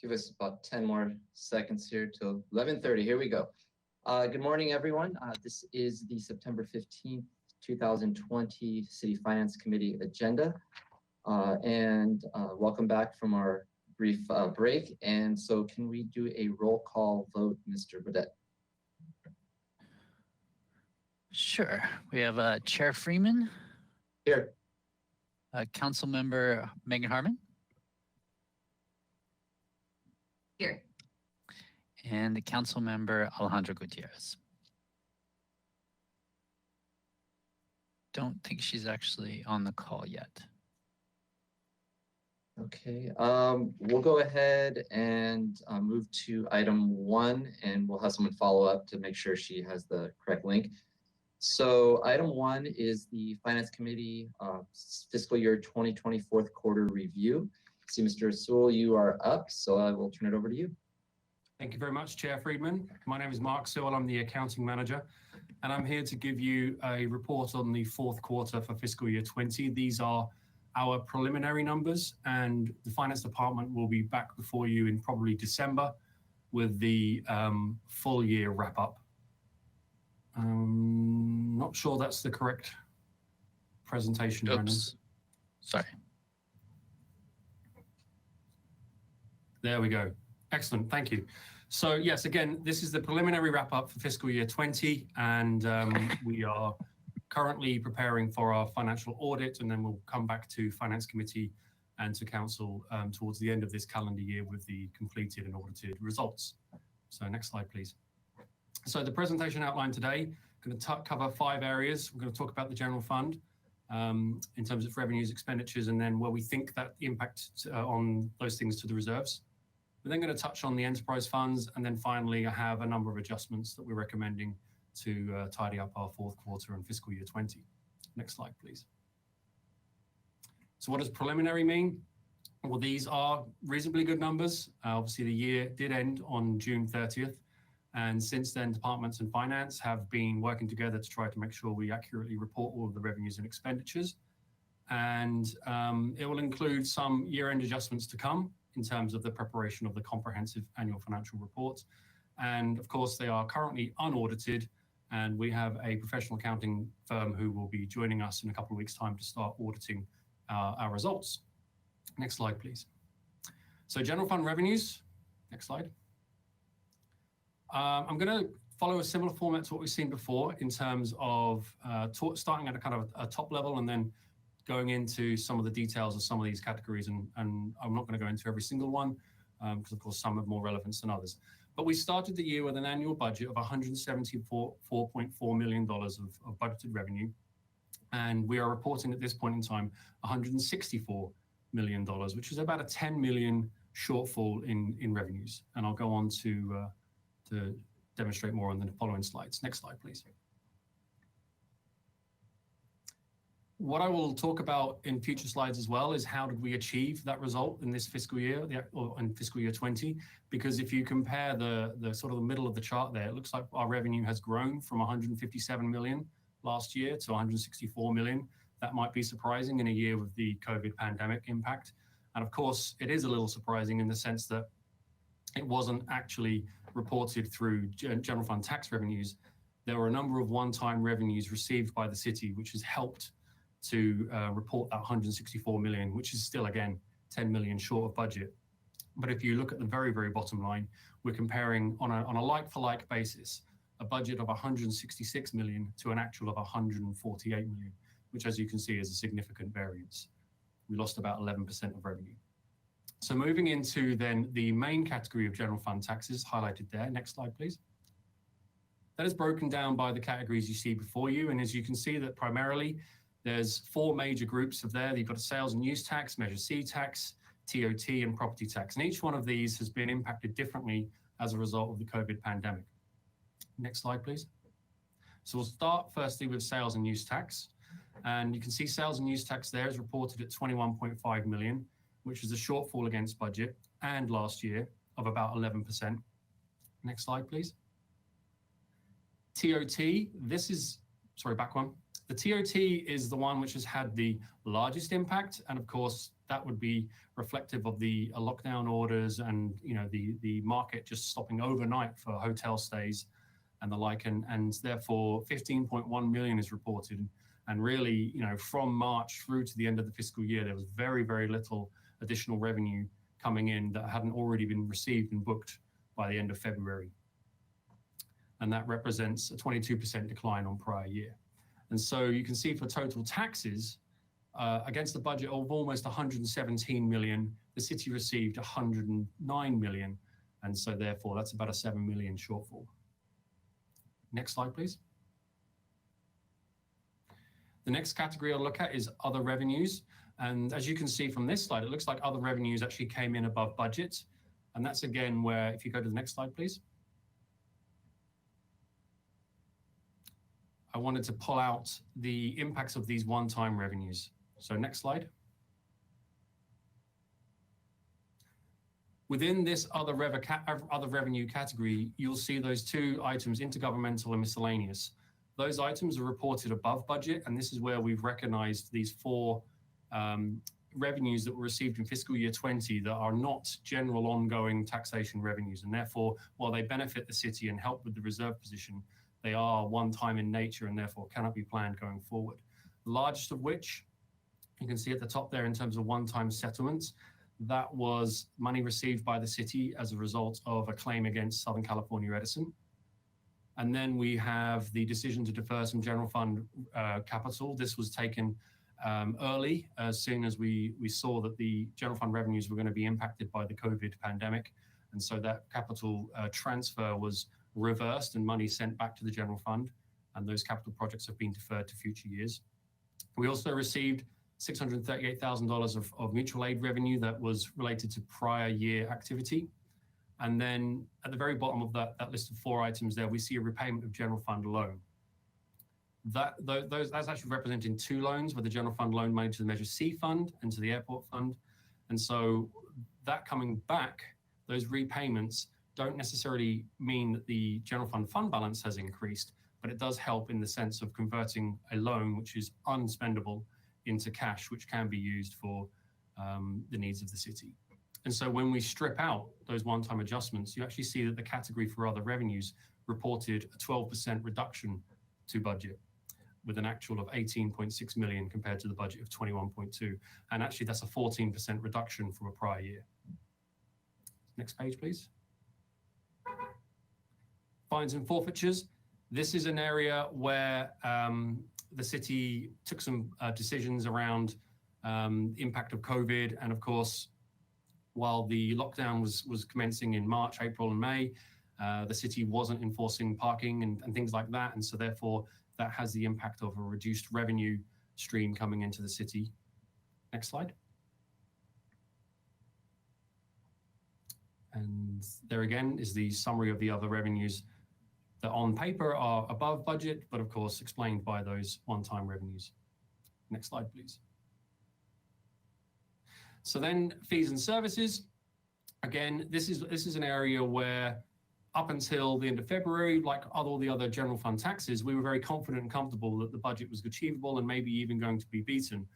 Give us about 10 more seconds here till 11:30. Here we go. Good morning, everyone. This is the September 15th, 2020 City Finance Committee agenda. Welcome back from our brief break. And so can we do a roll call vote, Mr. Burdett? Sure. We have Chair Freeman. Here. Council Member Megan Harmon. Here. And the Council Member Alejandra Gutierrez. Don't think she's actually on the call yet. Okay, we'll go ahead and move to item 1, and we'll have someone follow up to make sure she has the correct link. So item 1 is the Finance Committee fiscal year 2020 fourth quarter review. See, Mr. Sewell, you are up, so I will turn it over to you. Thank you very much, Chair Friedman. My name is Mark Sewell. I'm the accounting manager, and I'm here to give you a report on the fourth quarter for fiscal year 20. These are our preliminary numbers, and the finance department will be back before you in probably December with the full year wrap up. Not sure that's the correct presentation, Brendan. Sorry. There we go. Excellent, thank you. So yes, again, this is the preliminary wrap up for fiscal year 20, and we are currently preparing for our financial audit, and then we'll come back to Finance Committee and to Council towards the end of this calendar year with the completed and audited results. So next slide, please. So the presentation outline today, I'm going to cover 5 areas. We're going to talk about the general fund in terms of revenues, expenditures, and then where we think that the impact on those things to the reserves. We're then going to touch on the enterprise funds, and then finally I have a number of adjustments that we're recommending to tidy up our fourth quarter and fiscal year 20. Next slide, please. So what does preliminary mean? Well, these are reasonably good numbers. Obviously, the year did end on June 30th. And since then, departments and finance have been working together to try to make sure we accurately report all of the revenues and expenditures. And it will include some year-end adjustments to come in terms of the preparation of the comprehensive annual financial reports. And of course, they are currently unaudited, and we have a professional accounting firm who will be joining us in a couple of weeks' time to start auditing our results. Next slide, please. So general fund revenues, next slide. I'm going to follow a similar format to what we've seen before in terms of starting at a kind of a top level and then going into some of the details of some of these categories. And I'm not going to go into every single one because, of course, some have more relevance than others. But we started the year with an annual budget of $174.4 million of budgeted revenue. And we are reporting at this point in time $164 million, which is about a 10 million shortfall in revenues. And I'll go on to demonstrate more on the following slides. Next slide, please. What I will talk about in future slides as well is how did we achieve that result in this fiscal year, or in fiscal year 20, because if you compare the sort of the middle of the chart there, it looks like our revenue has grown from 157 million last year to 164 million. That might be surprising in a year with the COVID pandemic impact. And of course, it is a little surprising in the sense that it wasn't actually reported through general fund tax revenues. There were a number of one-time revenues received by the city, which has helped to report that 164 million, which is still, again, 10 million short of budget. But if you look at the very, very bottom line, we're comparing on a like-for-like basis, a budget of 166 million to an actual of 148 million, which, as you can see, is a significant variance. We lost about 11% of revenue. So moving into then the main category of general fund taxes highlighted there. Next slide, please. That is broken down by the categories you see before you. And as you can see that primarily there's 4 major groups of there. You've got a sales and use tax, Measure C tax, TOT, and property tax. And each one of these has been impacted differently as a result of the COVID pandemic. Next slide, please. So we'll start firstly with sales and use tax. And you can see sales and use tax there is reported at 21.5 million, which is a shortfall against budget and last year of about 11%. Next slide, please. TOT, this is, sorry, back one. The TOT is the one which has had the largest impact. And of course, that would be reflective of the lockdown orders and the market just stopping overnight for hotel stays and the like, and therefore 15.1 million is reported. And really, from March through to the end of the fiscal year, there was very, very little additional revenue coming in that hadn't already been received and booked by the end of February. And that represents a 22% decline on prior year. And so you can see for total taxes, against the budget of almost 117 million, the city received 109 million. And so therefore, that's about a 7 million shortfall. Next slide, please. The next category I'll look at is other revenues. And as you can see from this slide, it looks like other revenues actually came in above budget. And that's again where, if you go to the next slide, please. I wanted to pull out the impacts of these one-time revenues. So next slide. Within this other revenue category, you'll see those two items, intergovernmental and miscellaneous. Those items are reported above budget, and this is where we've recognized these four revenues that were received in fiscal year 20 that are not general ongoing taxation revenues. And therefore, while they benefit the city and help with the reserve position, they are one-time in nature and therefore cannot be planned going forward. The largest of which, you can see at the top there in terms of one-time settlements, that was money received by the city as a result of a claim against Southern California Edison. And then we have the decision to defer some general fund capital. This was taken early, as soon as we saw that the general fund revenues were going to be impacted by the COVID pandemic. And so that capital transfer was reversed and money sent back to the general fund. And those capital projects have been deferred to future years. We also received $638,000 of mutual aid revenue that was related to prior year activity. And then at the very bottom of that list of four items there, we see a repayment of general fund loan. That's actually represented in two loans, with the general fund loan money to the Measure C fund and to the airport fund. And so that coming back, those repayments don't necessarily mean that the general fund balance has increased, but it does help in the sense of converting a loan which is unspendable into cash, which can be used for the needs of the city. And so when we strip out those one-time adjustments, you actually see that the category for other revenues reported a 12% reduction to budget, with an actual of 18.6 million compared to the budget of 21.2. And actually that's a 14% reduction from a prior year. Next page, please. Fines and forfeitures. This is an area where the city took some decisions around impact of COVID. And of course, while the lockdown was commencing in March, April, and May, the city wasn't enforcing parking and things like that. And so therefore, that has the impact of a reduced revenue stream coming into the city. Next slide. And there again is the summary of the other revenues that on paper are above budget, but of course explained by those one-time revenues. Next slide, please. So then fees and services. Again, this is an area where up until the end of February, like all the other general fund taxes, we were very confident and comfortable that the budget was achievable and maybe even going to be beaten.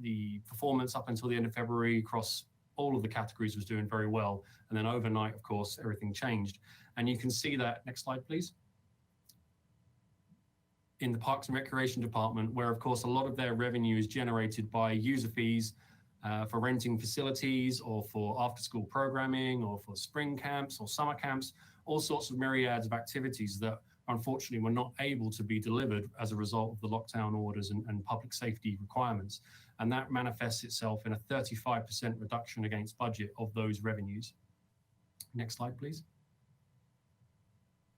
The performance up until the end of February across all of the categories was doing very well. And then overnight, of course, everything changed. And you can see that, next slide, please. In the Parks and Recreation Department, where of course a lot of their revenue is generated by user fees for renting facilities or for after-school programming or for spring camps or summer camps, all sorts of myriads of activities that unfortunately were not able to be delivered as a result of the lockdown orders and public safety requirements. And that manifests itself in a 35% reduction against budget of those revenues. Next slide, please.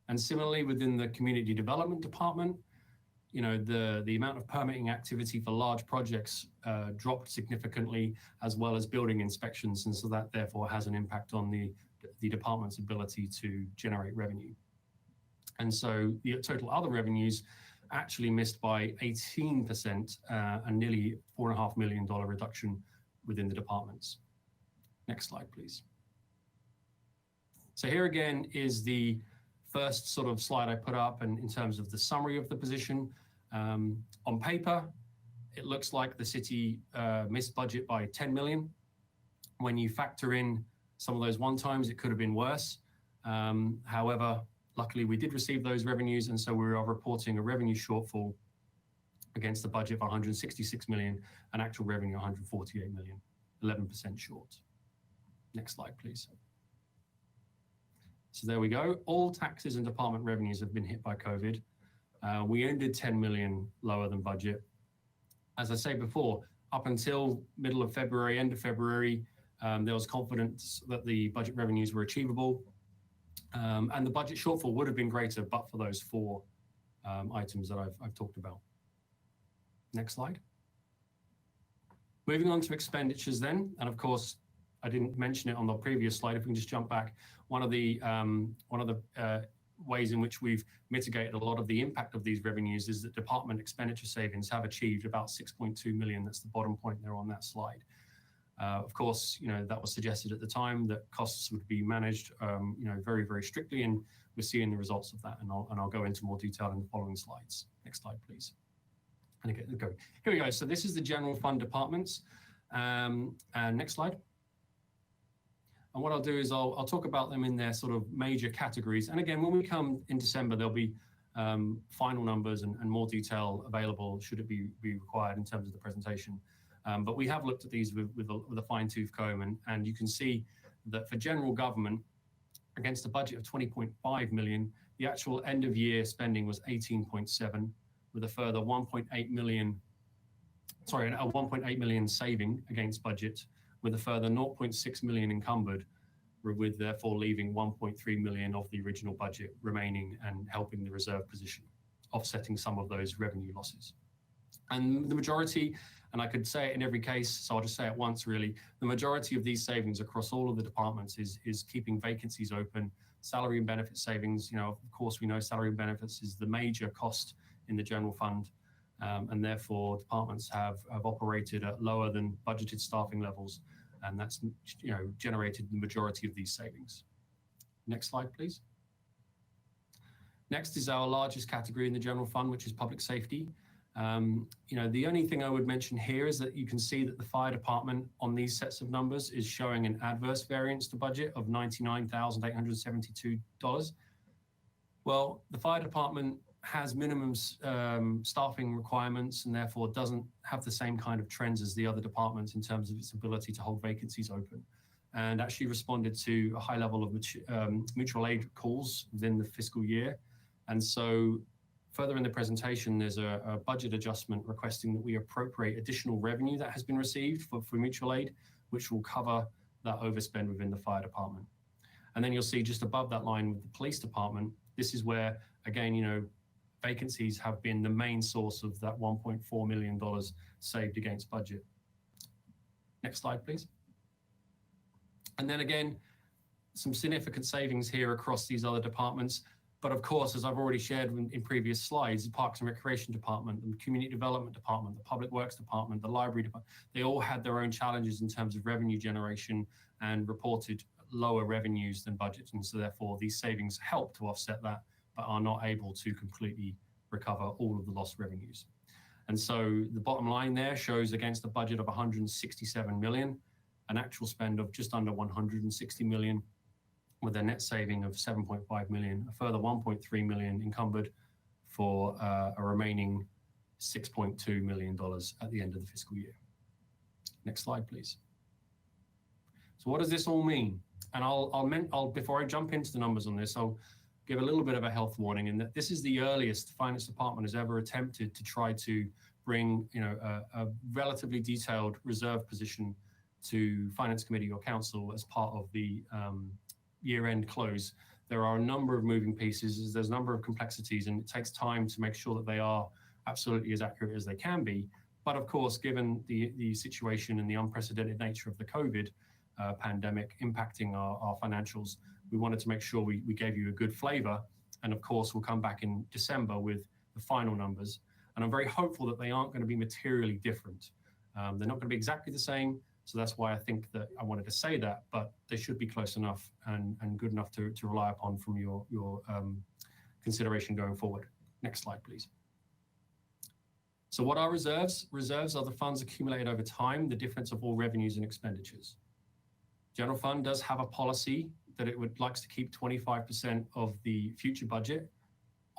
And similarly, within the Community Development Department, the amount of permitting activity for large projects dropped significantly, as well as building inspections. And so that therefore has an impact on the department's ability to generate revenue. And so the total other revenues actually missed by 18% and nearly $4.5 million reduction within the departments. Next slide, please. So here again is the first sort of slide I put up, and in terms of the summary of the position. On paper, it looks like the city missed budget by 10 million. When you factor in some of those one-times, it could have been worse. However, luckily we did receive those revenues, and so we are reporting a revenue shortfall against the budget of 166 million and actual revenue 148 million, 11% short. Next slide, please. So there we go. All taxes and department revenues have been hit by COVID. We ended 10 million lower than budget. As I say before, up until middle of February, end of February, there was confidence that the budget revenues were achievable. And the budget shortfall would have been greater, but for those four items that I've talked about. Next slide. Moving on to expenditures then, and of course, I didn't mention it on the previous slide. If we can just jump back, one of the ways in which we've mitigated a lot of the impact of these revenues is that department expenditure savings have achieved about 6.2 million. That's the bottom point there on that slide. Of course, that was suggested at the time that costs would be managed, very, very strictly, and we're seeing the results of that. And I'll go into more detail in the following slides. Next slide, please. And again, here we go. So this is the general fund departments. And next slide. And what I'll do is I'll talk about them in their sort of major categories. And again, when we come in December, there'll be final numbers and more detail available should it be required in terms of the presentation. But we have looked at these with a fine-tooth comb, and you can see that for general government, against a budget of 20.5 million, the actual end-of-year spending was 18.7, with a further 1.8 million, a 1.8 million saving against budget, with a further 0.6 million encumbered, with therefore leaving 1.3 million of the original budget remaining and helping the reserve position, offsetting some of those revenue losses. And the majority, and I could say it in every case, so I'll just say it once really, the majority of these savings across all of the departments is keeping vacancies open, salary and benefit savings. Of course, we know salary and benefits is the major cost in the general fund, and therefore departments have operated at lower than budgeted staffing levels, and that's generated the majority of these savings. Next slide, please. Next is our largest category in the general fund, which is public safety. The only thing I would mention here is that you can see that the fire department on these sets of numbers is showing an adverse variance to budget of $99,872. Well, the fire department has minimum staffing requirements and therefore doesn't have the same kind of trends as the other departments in terms of its ability to hold vacancies open, and actually responded to a high level of mutual aid calls within the fiscal year. And so further in the presentation, there's a budget adjustment requesting that we appropriate additional revenue that has been received for mutual aid, which will cover that overspend within the fire department. And then you'll see just above that line with the police department, this is where, again, vacancies have been the main source of that $1.4 million saved against budget. Next slide, please. And then again, some significant savings here across these other departments. But of course, as I've already shared in previous slides, the Parks and Recreation Department, the Community Development Department, the Public Works Department, the Library Department, they all had their own challenges in terms of revenue generation and reported lower revenues than budget. And so therefore, these savings help to offset that, but are not able to completely recover all of the lost revenues. And so the bottom line there shows against a budget of 167 million, an actual spend of just under 160 million, with a net saving of 7.5 million, a further 1.3 million encumbered for a remaining $6.2 million at the end of the fiscal year. Next slide, please. So what does this all mean? And I'll before I jump into the numbers on this, I'll give a little bit of a health warning in that this is the earliest the finance department has ever attempted to try to bring a relatively detailed reserve position to finance committee or council as part of the year-end close. There are a number of moving pieces, there's a number of complexities, and it takes time to make sure that they are absolutely as accurate as they can be. But of course, given the situation and the unprecedented nature of the COVID pandemic impacting our financials, we wanted to make sure we gave you a good flavor. And of course, we'll come back in December with the final numbers. And I'm very hopeful that they aren't going to be materially different. They're not going to be exactly the same. So that's why I think that I wanted to say that, but they should be close enough and good enough to rely upon from your consideration going forward. Next slide, please. So what are reserves? Reserves are the funds accumulated over time, the difference of all revenues and expenditures. General fund does have a policy that it likes to keep 25% of the future budget,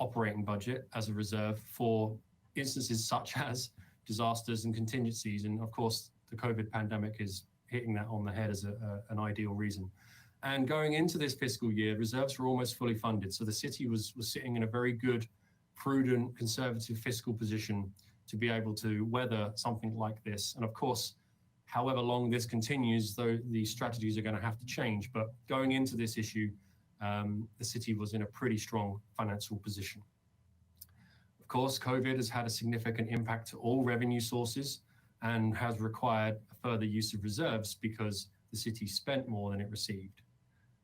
operating budget, as a reserve for instances such as disasters and contingencies. And of course, the COVID pandemic is hitting that on the head as an ideal reason. And going into this fiscal year, reserves were almost fully funded. So the city was sitting in a very good, prudent, conservative fiscal position to be able to weather something like this. And of course, however long this continues, though, the strategies are going to have to change. But going into this issue, the city was in a pretty strong financial position. Of course, COVID has had a significant impact to all revenue sources and has required a further use of reserves because the city spent more than it received.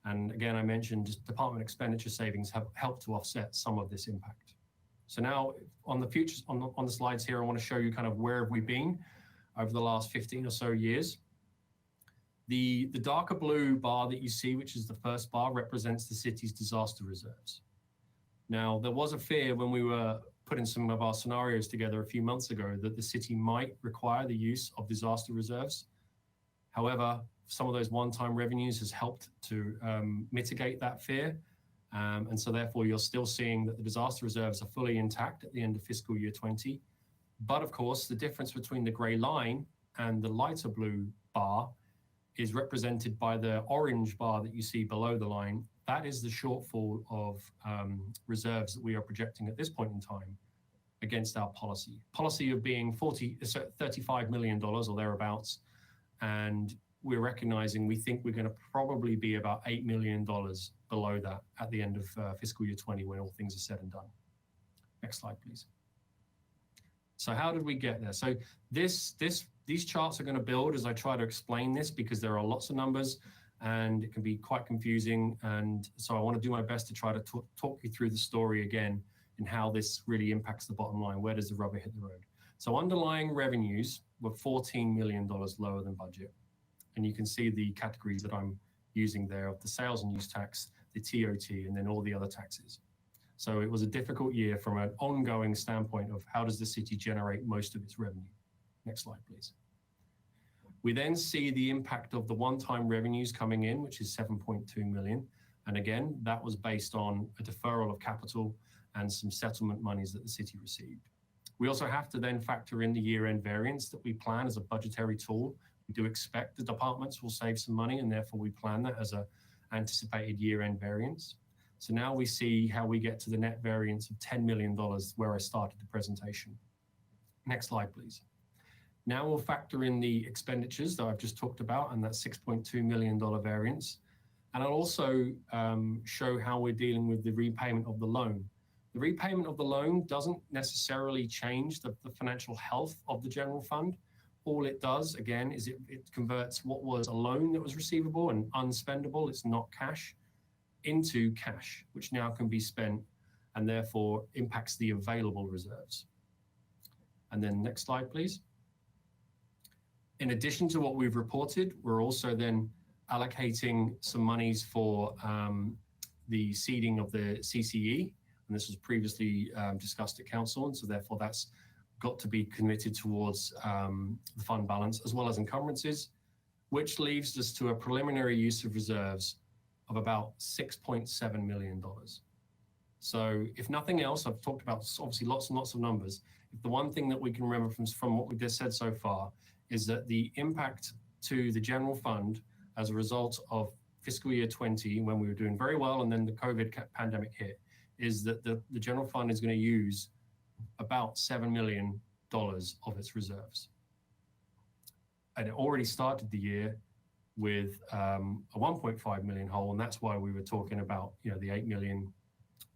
And again, I mentioned Department Expenditure Savings have helped to offset some of this impact. So now on the slides here, I want to show you kind of where have we been over the last 15 or so years. The darker blue bar that you see, which is the first bar, represents the city's disaster reserves. Now, there was a fear when we were putting some of our scenarios together a few months ago that the city might require the use of disaster reserves. However, some of those one-time revenues has helped to mitigate that fear. And so therefore, you're still seeing that the disaster reserves are fully intact at the end of fiscal year 20. But of course, the difference between the gray line and the lighter blue bar is represented by the orange bar that you see below the line. That is the shortfall of reserves that we are projecting at this point in time against our policy. Policy of being $35 million or thereabouts. And we're recognizing we think we're going to probably be about $8 million below that at the end of fiscal year 20 when all things are said and done. Next slide, please. So how did we get there? So these charts are going to build as I try to explain this because there are lots of numbers and it can be quite confusing. And so I want to do my best to try to talk you through the story again and how this really impacts the bottom line. Where does the rubber hit the road? So underlying revenues were $14 million lower than budget. And you can see the categories that I'm using there of the sales and use tax, the TOT, and then all the other taxes. So it was a difficult year from an ongoing standpoint of how does the city generate most of its revenue. Next slide, please. We then see the impact of the one-time revenues coming in, which is 7.2 million. And again, that was based on a deferral of capital and some settlement monies that the city received. We also have to then factor in the year-end variance that we plan as a budgetary tool. We do expect the departments will save some money, and therefore we plan that as an anticipated year-end variance. So now we see how we get to the net variance of $10 million where I started the presentation. Next slide, please. Now we'll factor in the expenditures that I've just talked about and that $6.2 million variance. And I'll also show how we're dealing with the repayment of the loan. The repayment of the loan doesn't necessarily change the financial health of the general fund. All it does, again, is it converts what was a loan that was receivable and unspendable, it's not cash, into cash, which now can be spent and therefore impacts the available reserves. And then next slide, please. In addition to what we've reported, we're also then allocating some monies for the seeding of the CCE. And this was previously discussed at council. And so therefore that's got to be committed towards the fund balance as well as encumbrances, which leaves us to a preliminary use of reserves of about $6.7 million. So if nothing else, I've talked about obviously lots and lots of numbers. If the one thing that we can remember from what we just said so far is that the impact to the general fund as a result of fiscal year 20, when we were doing very well and then the COVID pandemic hit, is that the general fund is going to use about $7 million of its reserves. And it already started the year with a 1.5 million hole, and that's why we were talking about the 8 million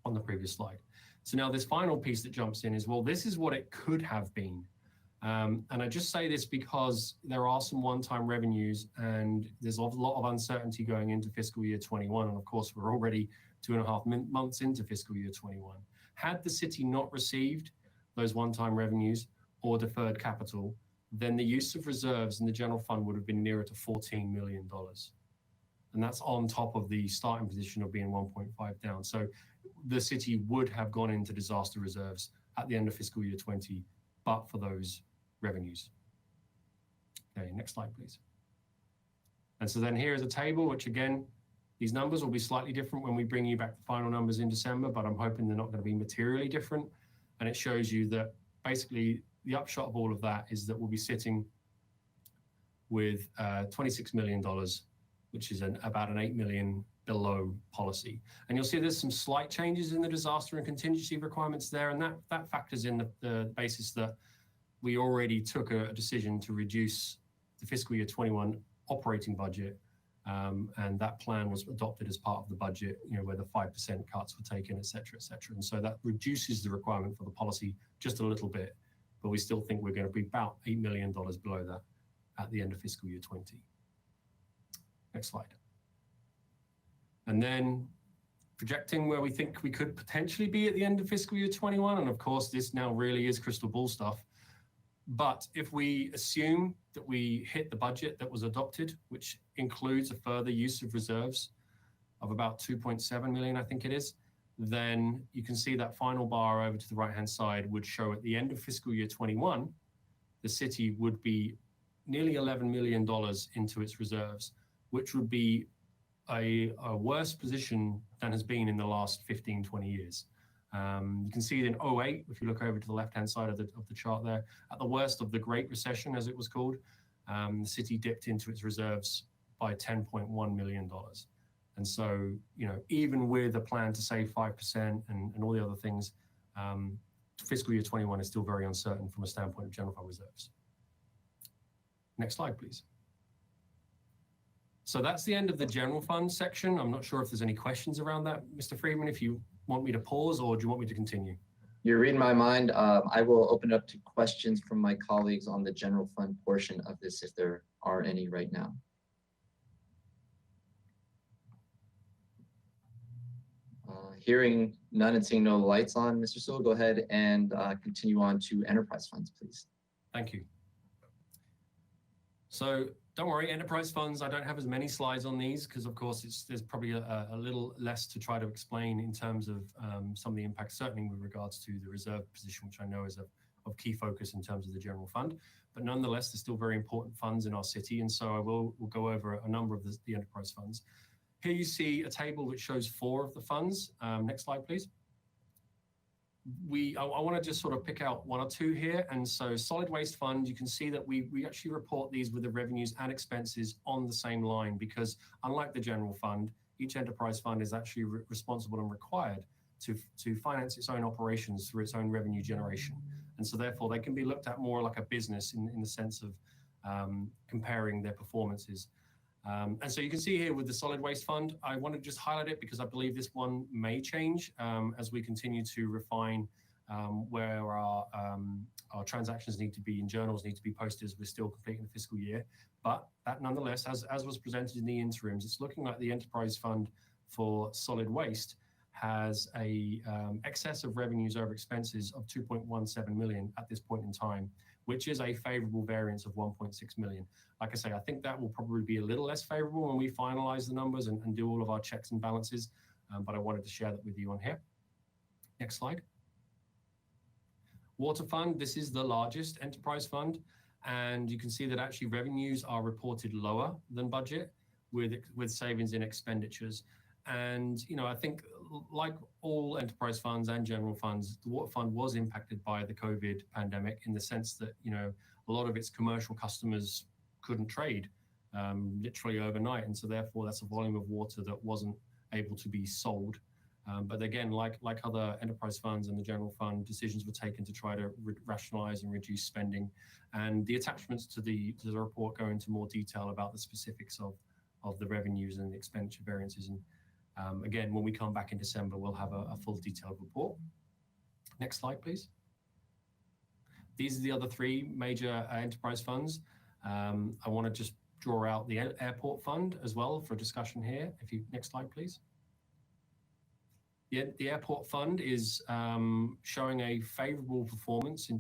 on the previous slide. So now this final piece that jumps in is, well, this is what it could have been. And I just say this because there are some one-time revenues and there's a lot of uncertainty going into fiscal year 21. And of course, we're already 2.5 months into fiscal year 21. Had the city not received those one-time revenues or deferred capital, then the use of reserves in the general fund would have been nearer to $14 million. And that's on top of the starting position of being 1.5 down. So the city would have gone into disaster reserves at the end of fiscal year 20 but for those revenues. Okay, next slide, please. And so then here is a table, which again, these numbers will be slightly different when we bring you back the final numbers in December, but I'm hoping they're not going to be materially different. And it shows you that basically the upshot of all of that is that we'll be sitting with $26 million, which is about an 8 million below policy. And you'll see there's some slight changes in the disaster and contingency requirements there, and that factors in the basis that we already took a decision to reduce the fiscal year 21 operating budget, and that plan was adopted as part of the budget, where the 5% cuts were taken, et cetera, et cetera. And so that reduces the requirement for the policy just a little bit, but we still think we're going to be about $8 million below that at the end of fiscal year 20. Next slide. And then projecting where we think we could potentially be at the end of fiscal year 21. And of course, this now really is crystal ball stuff. But if we assume that we hit the budget that was adopted, which includes a further use of reserves of about 2.7 million, I think it is, then you can see that final bar over to the right-hand side would show at the end of fiscal year 21, the city would be nearly $11 million into its reserves, which would be a worse position than has been in the last 15, 20 years. You can see it in 08, if you look over to the left-hand side of the chart there, at the worst of the Great Recession, as it was called, the city dipped into its reserves by $10.1 million. And so, even with a plan to save 5% and all the other things, fiscal year 21 is still very uncertain from a standpoint of general fund reserves. Next slide, please. So that's the end of the general fund section. I'm not sure if there's any questions around that, Mr. Friedman, if you want me to pause or do you want me to continue? You're reading my mind. I will open it up to questions from my colleagues on the general fund portion of this, if there are any right now. Hearing none and seeing no lights on, Mr. Sewell, go ahead and continue on to enterprise funds, please. Thank you. So don't worry, enterprise funds, I don't have as many slides on these because, of course, there's probably a little less to try to explain in terms of some of the impacts, certainly with regards to the reserve position, which I know is of key focus in terms of the general fund. But nonetheless, they're still very important funds in our city. And so we'll go over a number of the enterprise funds. Here you see a table which shows 4 of the funds. Next slide, please. I want to just sort of pick out 1 or 2 here. And so solid waste fund, you can see that we actually report these with the revenues and expenses on the same line, because unlike the general fund, each enterprise fund is actually responsible and required to finance its own operations through its own revenue generation. And so therefore they can be looked at more like a business in the sense of comparing their performances. And so you can see here with the solid waste fund, I want to just highlight it because I believe this one may change as we continue to refine where our transactions need to be and journals need to be posted as we're still completing the fiscal year. But that nonetheless, as was presented in the interims, it's looking like the enterprise fund for solid waste has a excess of revenues over expenses of 2.17 million at this point in time, which is a favorable variance of 1.6 million. Like I say, I think that will probably be a little less favorable when we finalize the numbers and do all of our checks and balances, but I wanted to share that with you on here. Next slide. Water fund, this is the largest enterprise fund, and you can see that actually revenues are reported lower than budget with savings in expenditures. And, I think like all enterprise funds and general funds, the water fund was impacted by the COVID pandemic in the sense that, a lot of its commercial customers couldn't trade literally overnight. And so therefore that's a volume of water that wasn't able to be sold. But again, like other enterprise funds and the general fund, decisions were taken to try to rationalize and reduce spending. And the attachments to the report go into more detail about the specifics of the revenues and the expenditure variances. And again, when we come back in December, we'll have a full detailed report. Next slide, please. These are the other 3 major enterprise funds. I want to just draw out the airport fund as well for discussion here. Next slide, please. The airport fund is showing a favorable performance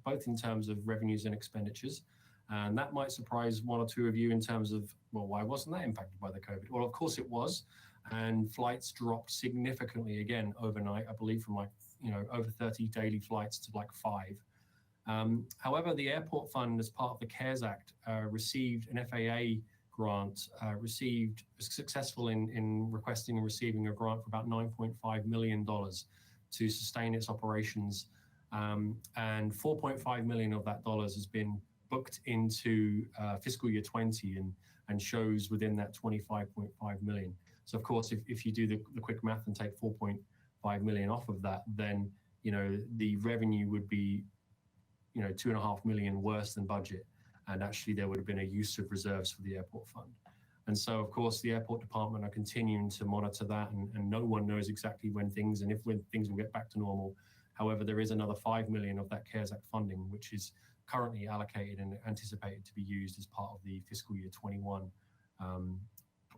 both in terms of revenues and expenditures. And that might surprise 1 or 2 of you in terms of, well, why wasn't that impacted by the COVID? Well, of course it was. And flights dropped significantly again overnight, I believe from over 30 daily flights to 5. However, the airport fund, as part of the CARES Act, received an FAA grant, was successful in requesting and receiving a grant for about $9.5 million to sustain its operations. And $4.5 million of that dollars has been booked into fiscal year 20 and shows within that 25.5 million. So of course, if you do the quick math and take 4.5 million off of that, then the revenue would be 2.5 million worse than budget, and actually there would have been a use of reserves for the airport fund. And so of course the airport department are continuing to monitor that, and no one knows exactly when things will get back to normal. However, there is another 5 million of that CARES Act funding, which is currently allocated and anticipated to be used as part of the fiscal year 21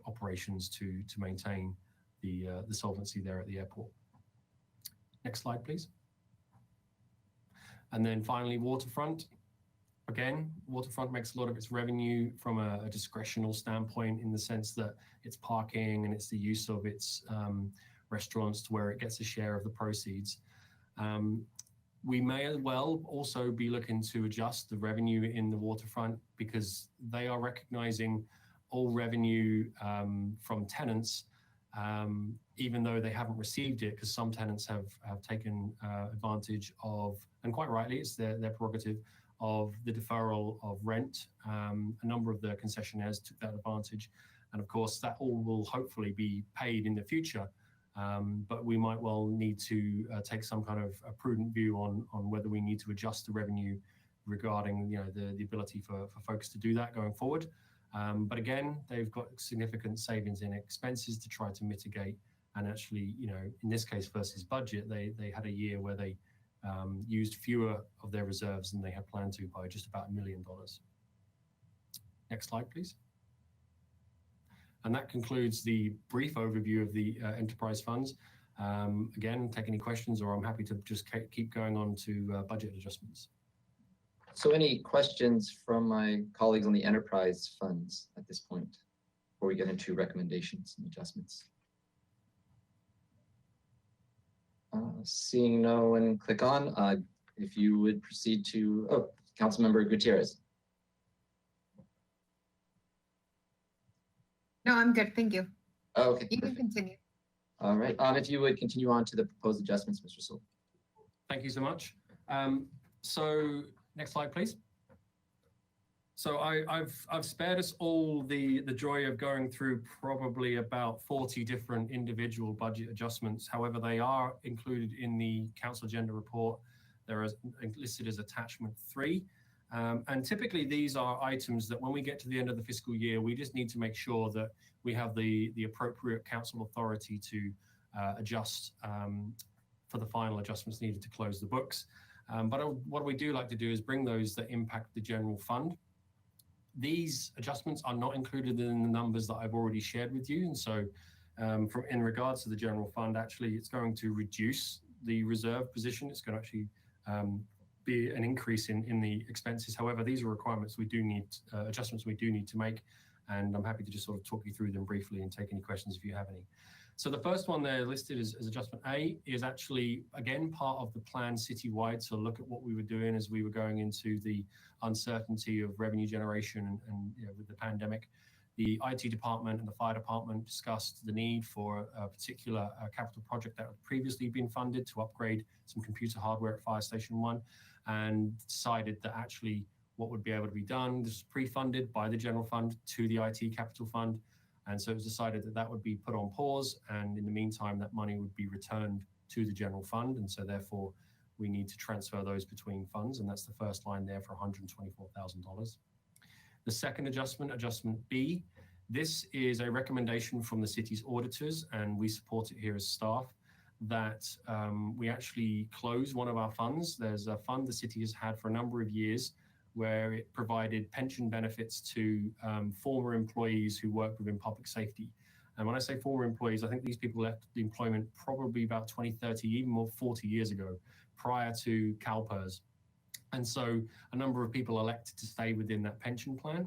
operations to maintain the solvency there at the airport. Next slide, please. And then finally, waterfront. Again, waterfront makes a lot of its revenue from a discretional standpoint, in the sense that it's parking and it's the use of its restaurants to where it gets a share of the proceeds. We may as well also be looking to adjust the revenue in the waterfront, because they are recognizing all revenue from tenants, even though they haven't received it, because some tenants have taken advantage of, and quite rightly, it's their prerogative, of the deferral of rent. A number of the concessionaires took that advantage, and of course that all will hopefully be paid in the future. But we might well need to take some kind of a prudent view on whether we need to adjust the revenue regarding the ability for folks to do that going forward. But again, they've got significant savings in expenses to try to mitigate, and actually, in this case versus budget, they had a year where they used fewer of their reserves than they had planned to, by just about $1 million. Next slide, please. And that concludes the brief overview of the enterprise funds. Again, take any questions, or I'm happy to just keep going on to budget adjustments. So any questions from my colleagues on the enterprise funds at this point, before we get into recommendations and adjustments? Seeing no one click on, if you would proceed to, Councilmember Gutierrez. No, I'm good. Thank you. Oh, okay. You can continue. All right. If you would continue on to the proposed adjustments, Mr. Sewell. Thank you so much. So next slide, please. So I've spared us all the joy of going through probably about 40 different individual budget adjustments. However, they are included in the council agenda report. They're listed as attachment 3. And typically these are items that when we get to the end of the fiscal year, we just need to make sure that we have the appropriate council authority to adjust for the final adjustments needed to close the books. But what we do like to do is bring those that impact the general fund. These adjustments are not included in the numbers that I've already shared with you. And so in regards to the general fund, actually, it's going to reduce the reserve position. It's going to actually be an increase in the expenses. However, these are requirements we do need, adjustments we do need to make. And I'm happy to just sort of talk you through them briefly and take any questions if you have any. So the first one there listed as adjustment A is actually, again, part of the plan citywide to look at what we were doing as we were going into the uncertainty of revenue generation and with the pandemic. The IT department and the fire department discussed the need for a particular capital project that had previously been funded to upgrade some computer hardware at Fire Station 1, and decided that actually what would be able to be done, this was pre-funded by the general fund to the IT capital fund. And so it was decided that that would be put on pause, and in the meantime, that money would be returned to the general fund. And so therefore, we need to transfer those between funds. And that's the first line there for $124,000. The second adjustment, adjustment B, this is a recommendation from the city's auditors, and we support it here as staff, that we actually close one of our funds. There's a fund the city has had for a number of years where it provided pension benefits to former employees who work within public safety. And when I say former employees, I think these people left the employment probably about 20, 30, even more 40 years ago, prior to CalPERS. And so a number of people elected to stay within that pension plan.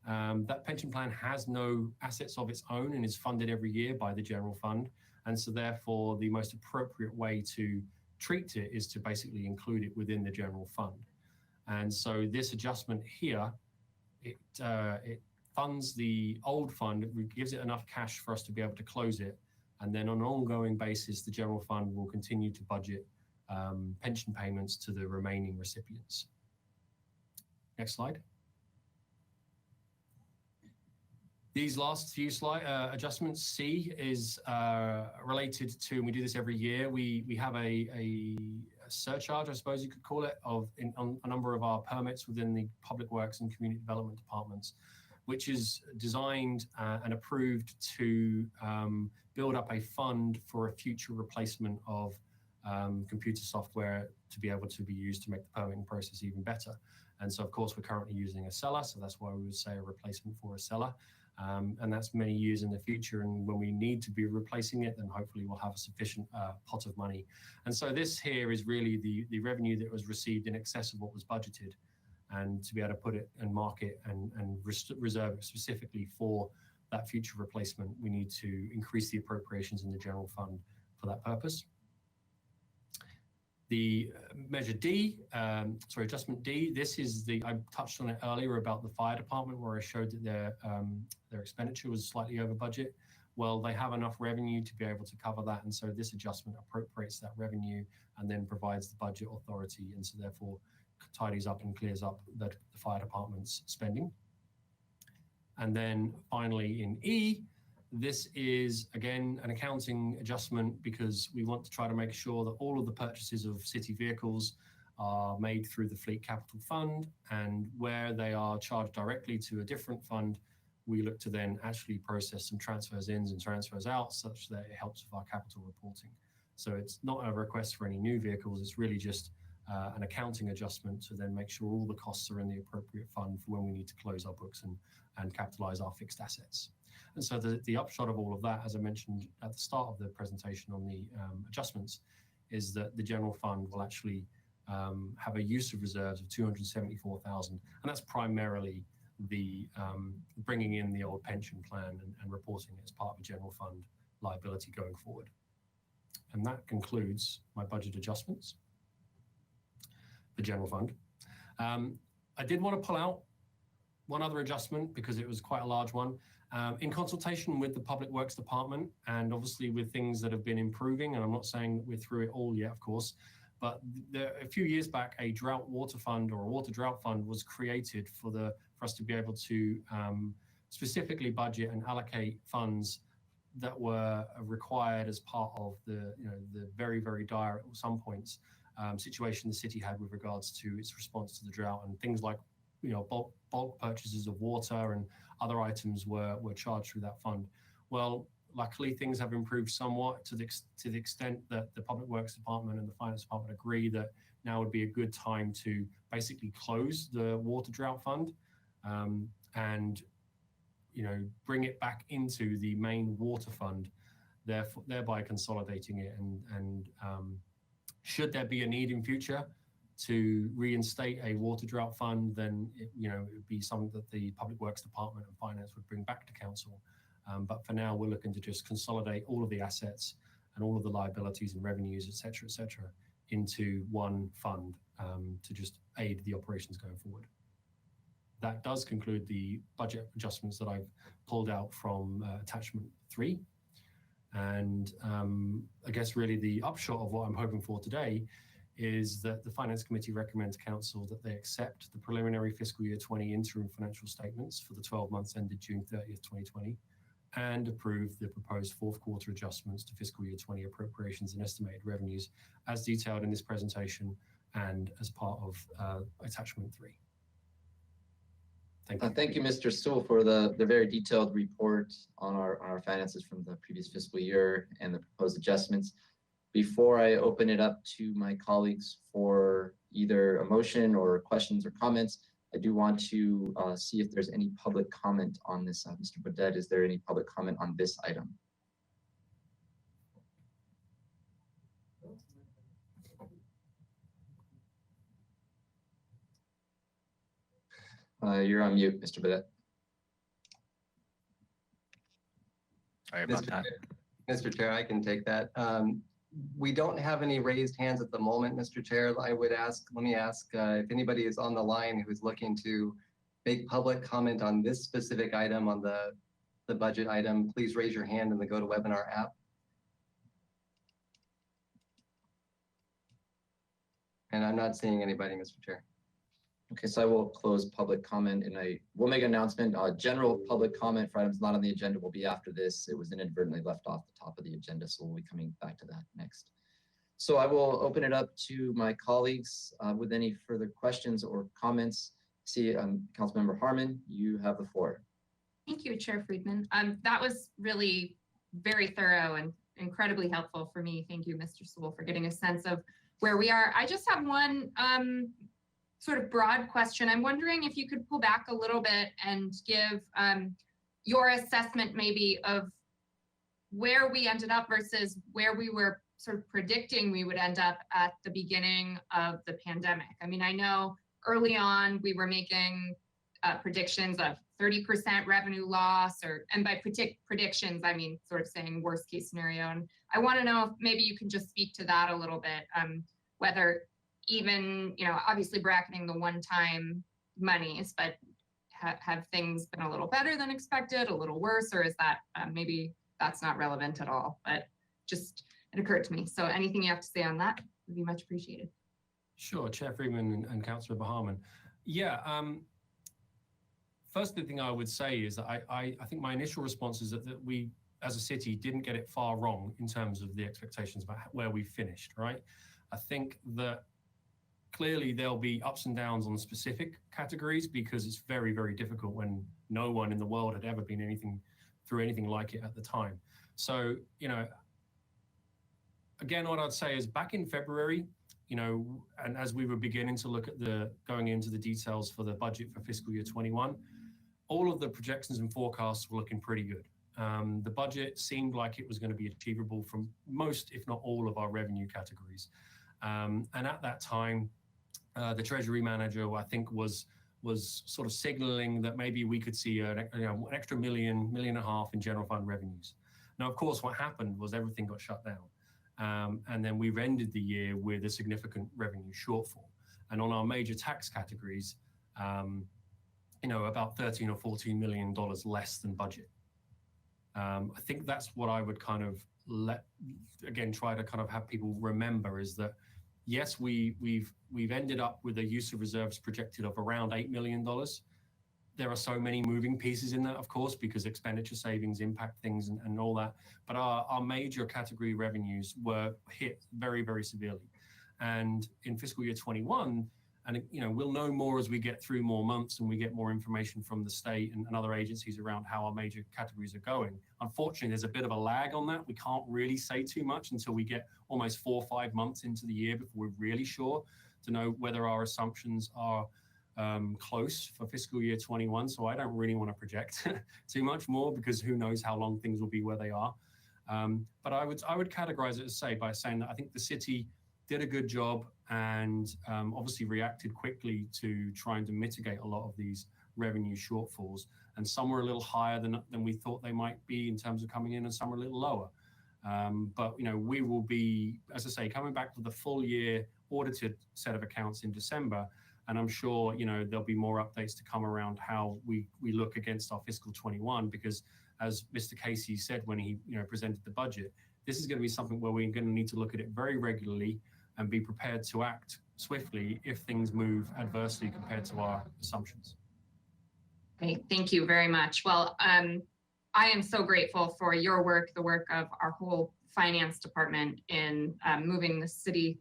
That pension plan has no assets of its own and is funded every year by the general fund. And so therefore, the most appropriate way to treat it is to basically include it within the general fund. And so this adjustment here, it funds the old fund, it gives it enough cash for us to be able to close it. And then on an ongoing basis, the general fund will continue to budget pension payments to the remaining recipients. Next slide. These last few adjustments, C is related to, and we do this every year, we have a surcharge, I suppose you could call it, on a number of our permits within the Public Works and Community Development departments, which is designed and approved to build up a fund for a future replacement of computer software to be able to be used to make the permitting process even better. And so, of course, we're currently using a seller, so that's why we would say a replacement for a seller. And that's many years in the future, and when we need to be replacing it, then hopefully we'll have a sufficient pot of money. And so this here is really the revenue that was received in excess of what was budgeted, and to be able to put it and mark it and reserve it specifically for that future replacement, we need to increase the appropriations in the general fund for that purpose. The measure D, adjustment D, this is I touched on it earlier about the fire department where I showed that their expenditure was slightly over budget. Well, they have enough revenue to be able to cover that, and so this adjustment appropriates that revenue and then provides the budget authority, and so therefore tidies up and clears up the fire department's spending. And then finally in E, this is, again, an accounting adjustment because we want to try to make sure that all of the purchases of city vehicles are made through the Fleet Capital Fund, and where they are charged directly to a different fund, we look to then actually process some transfers in and transfers out such that it helps with our capital reporting. So it's not a request for any new vehicles, it's really just an accounting adjustment to then make sure all the costs are in the appropriate fund for when we need to close our books and capitalize our fixed assets. And so the upshot of all of that, as I mentioned at the start of the presentation on the adjustments, is that the general fund will actually have a use of reserves of 274,000, and that's primarily the bringing in the old pension plan and reporting it as part of a general fund liability going forward. And that concludes my budget adjustments, the general fund. I did want to pull out one other adjustment because it was quite a large one. In consultation with the Public Works Department, and obviously with things that have been improving, and I'm not saying that we're through it all yet, of course, but a few years back, a drought water fund or a water drought fund was created for us to be able to specifically budget and allocate funds that were required as part of the very, very dire at some points situation the city had with regards to its response to the drought, and things like bulk purchases of water and other items were charged through that fund. Well, luckily things have improved somewhat to the extent that the Public Works Department and the Finance Department agree that now would be a good time to basically close the water drought fund and bring it back into the main water fund, thereby consolidating it, and should there be a need in future to reinstate a water drought fund, then it would be something that the Public Works Department and Finance would bring back to council. But for now, we're looking to just consolidate all of the assets and all of the liabilities and revenues, et cetera, into one fund to just aid the operations going forward. That does conclude the budget adjustments that I've pulled out from attachment 3. And I guess really the upshot of what I'm hoping for today is that the Finance Committee recommends Council that they accept the preliminary fiscal year 20 interim financial statements for the 12 months ended June 30th, 2020, and approve the proposed fourth quarter adjustments to fiscal year 20 appropriations and estimated revenues as detailed in this presentation and as part of attachment 3. Thank you. Thank you, Mr. Stool, for the very detailed report on our finances from the previous fiscal year and the proposed adjustments. Before I open it up to my colleagues for either a motion or questions or comments, I do want to see if there's any public comment on this. Mr. Baudet, is there any public comment on this item? You're on mute, Mr. Baudet. Sorry about that. Mr. Chair, I can take that. We don't have any raised hands at the moment, Mr. Chair. Let me ask if anybody is on the line who's looking to make public comment on this specific item, on the budget item. Please raise your hand in the GoToWebinar app. And I'm not seeing anybody, Mr. Chair. Okay, so I will close public comment and we'll make an announcement. General public comment for items not on the agenda will be after this. It was inadvertently left off the top of the agenda, so we'll be coming back to that next. So I will open it up to my colleagues with any further questions or comments. See, Councilmember Harmon, you have the floor. Thank you, Chair Friedman. That was really very thorough and incredibly helpful for me. Thank you, Mr. Sewell, for getting a sense of where we are. I just have one sort of broad question. I'm wondering if you could pull back a little bit and give your assessment maybe of where we ended up versus where we were sort of predicting we would end up at the beginning of the pandemic. I mean, I know early on we were making predictions of 30% revenue loss, and by predictions, I mean sort of saying worst case scenario. And I want to know if maybe you can just speak to that a little bit, whether even, obviously bracketing the one-time monies, but have things been a little better than expected, a little worse, or is that maybe that's not relevant at all? But just, it occurred to me. So anything you have to say on that would be much appreciated. Sure, Chair Freeman and Councillor Harmon. Yeah, first thing I would say is that I think my initial response is that we, as a city, didn't get it far wrong in terms of the expectations about where we finished, right? I think that clearly there'll be ups and downs on specific categories because it's very, very difficult when no one in the world had ever been through anything like it at the time. So, again, what I'd say is back in February, and as we were beginning to look at going into the details for the budget for fiscal year 21, all of the projections and forecasts were looking pretty good. The budget seemed like it was going to be achievable from most, if not all, of our revenue categories. And at that time, the Treasury manager, I think, was sort of signaling that maybe we could see an extra million and a half in general fund revenues. Now, of course, what happened was everything got shut down. And then we ended the year with a significant revenue shortfall. And on our major tax categories, about $13 or $14 million less than budget. I think that's what I would kind of try to kind of have people remember is that, yes, we've ended up with a use of reserves projected of around $8 million. There are so many moving pieces in that, of course, because expenditure savings impact things and all that. But our major category revenues were hit very, very severely. And in fiscal year 21, and we'll know more as we get through more months and we get more information from the state and other agencies around how our major categories are going. Unfortunately, there's a bit of a lag on that. We can't really say too much until we get almost 4 or 5 months into the year before we're really sure to know whether our assumptions are close for fiscal year 21. So I don't really want to project too much more because who knows how long things will be where they are. But I would categorize it by saying that I think the city did a good job and obviously reacted quickly to trying to mitigate a lot of these revenue shortfalls. And some were a little higher than we thought they might be in terms of coming in, and some were a little lower. But we will be, as I say, coming back to the full year audited set of accounts in December. And I'm sure, there'll be more updates to come around how we look against our fiscal 21, because as Mr. Casey said when he presented the budget, this is going to be something where we're going to need to look at it very regularly and be prepared to act swiftly if things move adversely compared to our assumptions. Okay, thank you very much. Well, I am so grateful for your work, the work of our whole finance department in moving the city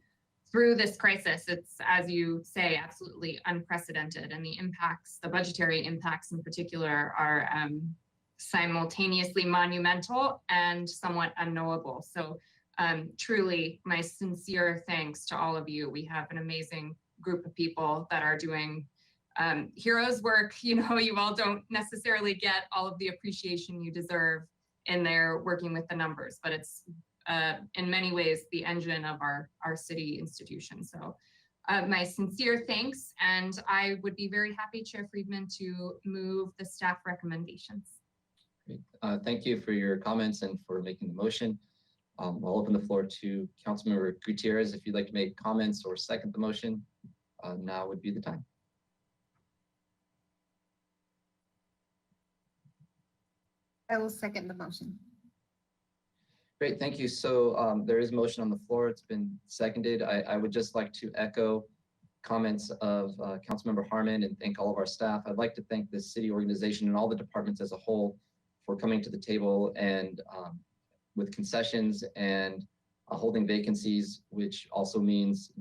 through this crisis. It's, as you say, absolutely unprecedented, and the impacts, the budgetary impacts in particular, are simultaneously monumental and somewhat unknowable. So truly, my sincere thanks to all of you. We have an amazing group of people that are doing heroes work. You all don't necessarily get all of the appreciation you deserve in there working with the numbers, but it's in many ways the engine of our city institution. So my sincere thanks, and I would be very happy, Chair Friedman, to move the staff recommendations. Great. Thank you for your comments and for making the motion. I'll open the floor to Councilmember Gutierrez. If you'd like to make comments or second the motion, now would be the time. I will second the motion. Great, thank you. So there is a motion on the floor. It's been seconded. I would just like to echo comments of Councilmember Harmon and thank all of our staff. I'd like to thank the city organization and all the departments as a whole for coming to the table and with concessions and holding vacancies, which also means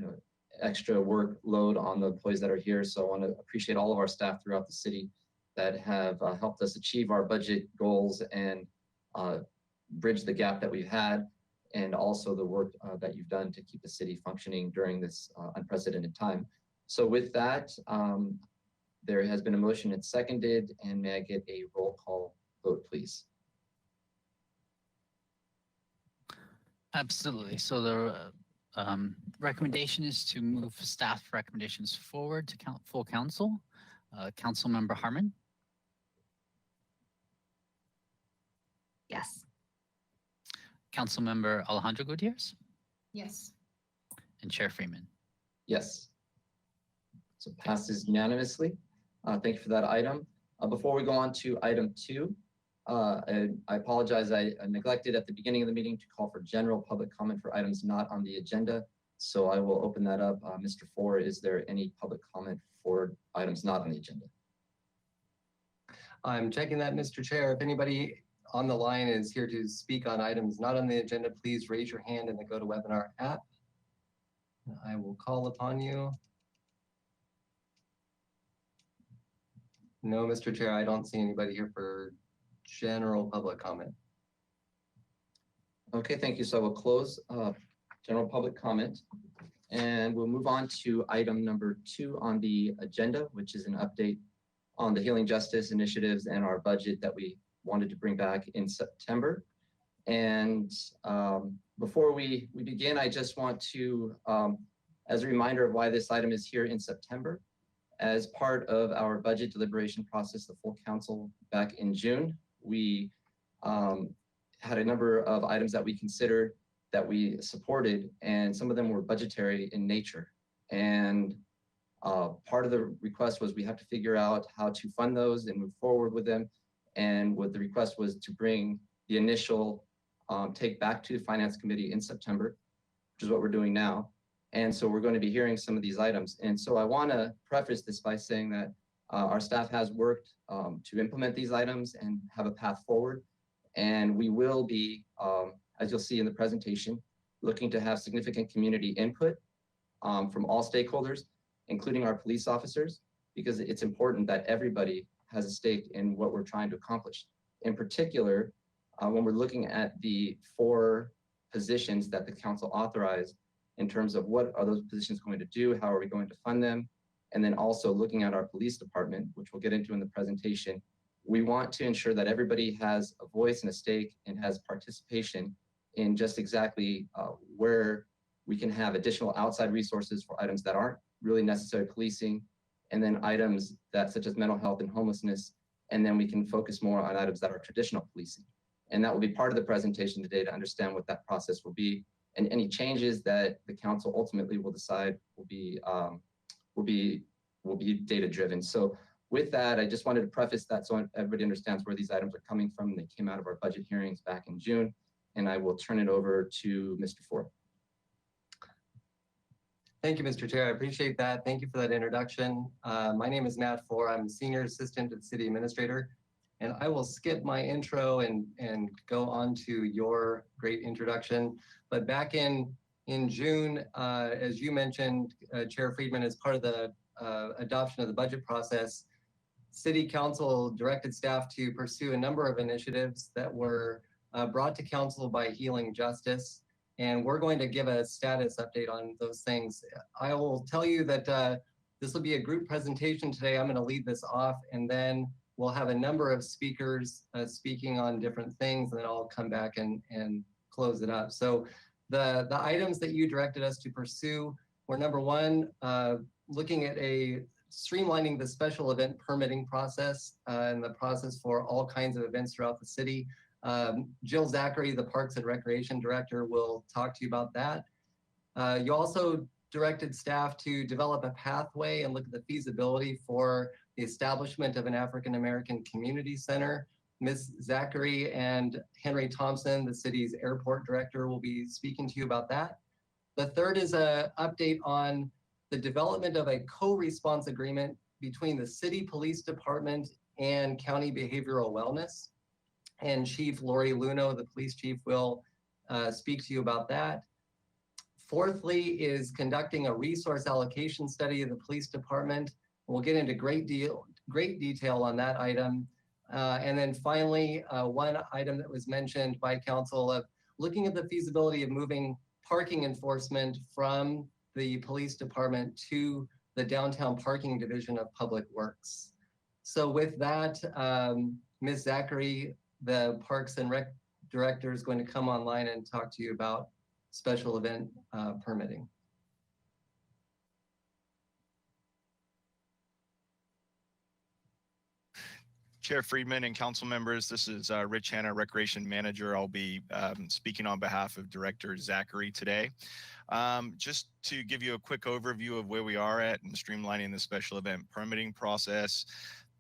extra workload on the employees that are here. So I want to appreciate all of our staff throughout the city that have helped us achieve our budget goals and bridge the gap that we've had, and also the work that you've done to keep the city functioning during this unprecedented time. So with that, there has been a motion and seconded, and may I get a roll call vote, please? Absolutely. So the recommendation is to move staff recommendations forward to full council. Councilmember Harmon, Yes. Councilmember Alejandro Gutierrez, Yes. and Chair Freeman. Yes. So passes unanimously. Thank you for that item. Before we go on to item 2, I apologize. I neglected at the beginning of the meeting to call for general public comment for items not on the agenda. So I will open that up. Mr. Ford, is there any public comment for items not on the agenda? I'm checking that, Mr. Chair. If anybody on the line is here to speak on items not on the agenda, please raise your hand in the GoToWebinar app. I will call upon you. No, Mr. Chair, I don't see anybody here for general public comment. Okay, thank you. So I will close general public comment, and we'll move on to item number 2 on the agenda, which is an update on the Healing Justice initiatives and our budget that we wanted to bring back in September. And before we begin, I just want to, as a reminder of why this item is here in September, as part of our budget deliberation process, the full council back in June, we had a number of items that we considered that we supported, and some of them were budgetary in nature. And part of the request was we have to figure out how to fund those and move forward with them. And what the request was to bring the initial take back to the Finance Committee in September, which is what we're doing now. And so we're going to be hearing some of these items. And so I want to preface this by saying that our staff has worked to implement these items and have a path forward. And we will be, as you'll see in the presentation, looking to have significant community input from all stakeholders, including our police officers, because it's important that everybody has a stake in what we're trying to accomplish. In particular, when we're looking at the 4 positions that the council authorized in terms of what are those positions going to do, how are we going to fund them, and then also looking at our police department, which we'll get into in the presentation, we want to ensure that everybody has a voice and a stake and has participation in just exactly where we can have additional outside resources for items that aren't really necessary policing, and then items that such as mental health and homelessness, and then we can focus more on items that are traditional policing. And that will be part of the presentation today to understand what that process will be, and any changes that the council ultimately will decide will be data driven. So with that, I just wanted to preface that so everybody understands where these items are coming from. They came out of our budget hearings back in June, and I will turn it over to Mr. Ford. Thank you, Mr. Chair. I appreciate that. Thank you for that introduction. My name is Matt Ford. I'm Senior Assistant to the City Administrator, and I will skip my intro and go on to your great introduction. But back in June, as you mentioned, Chair Friedman, as part of the adoption of the budget process, City Council directed staff to pursue a number of initiatives that were brought to Council by Healing Justice. And we're going to give a status update on those things. I will tell you that this will be a group presentation today. I'm going to lead this off, and then we'll have a number of speakers speaking on different things, and then I'll come back and close it up. So the items that you directed us to pursue were, number 1, looking at streamlining the special event permitting process and the process for all kinds of events throughout the city. Jill Zachary, the Parks and Recreation Director, will talk to you about that. You also directed staff to develop a pathway and look at the feasibility for the establishment of an African American Community Center. Ms. Zachary and Henry Thompson, the city's airport director, will be speaking to you about that. The third is an update on the development of a co-response agreement between the City Police Department and County Behavioral Wellness. And Chief Lori Luno, the police chief, will speak to you about that. Fourthly is conducting a resource allocation study of the police department. We'll get into great detail on that item. And then finally, one item that was mentioned by council of looking at the feasibility of moving parking enforcement from the police department to the downtown parking division of Public Works. So with that, Ms. Zachary, the Parks and Rec Director, is going to come online and talk to you about special event permitting. Chair Friedman and council members, this is Rich Hanna, Recreation Manager. I'll be speaking on behalf of Director Zachary today. Just to give you a quick overview of where we are at in streamlining the special event permitting process.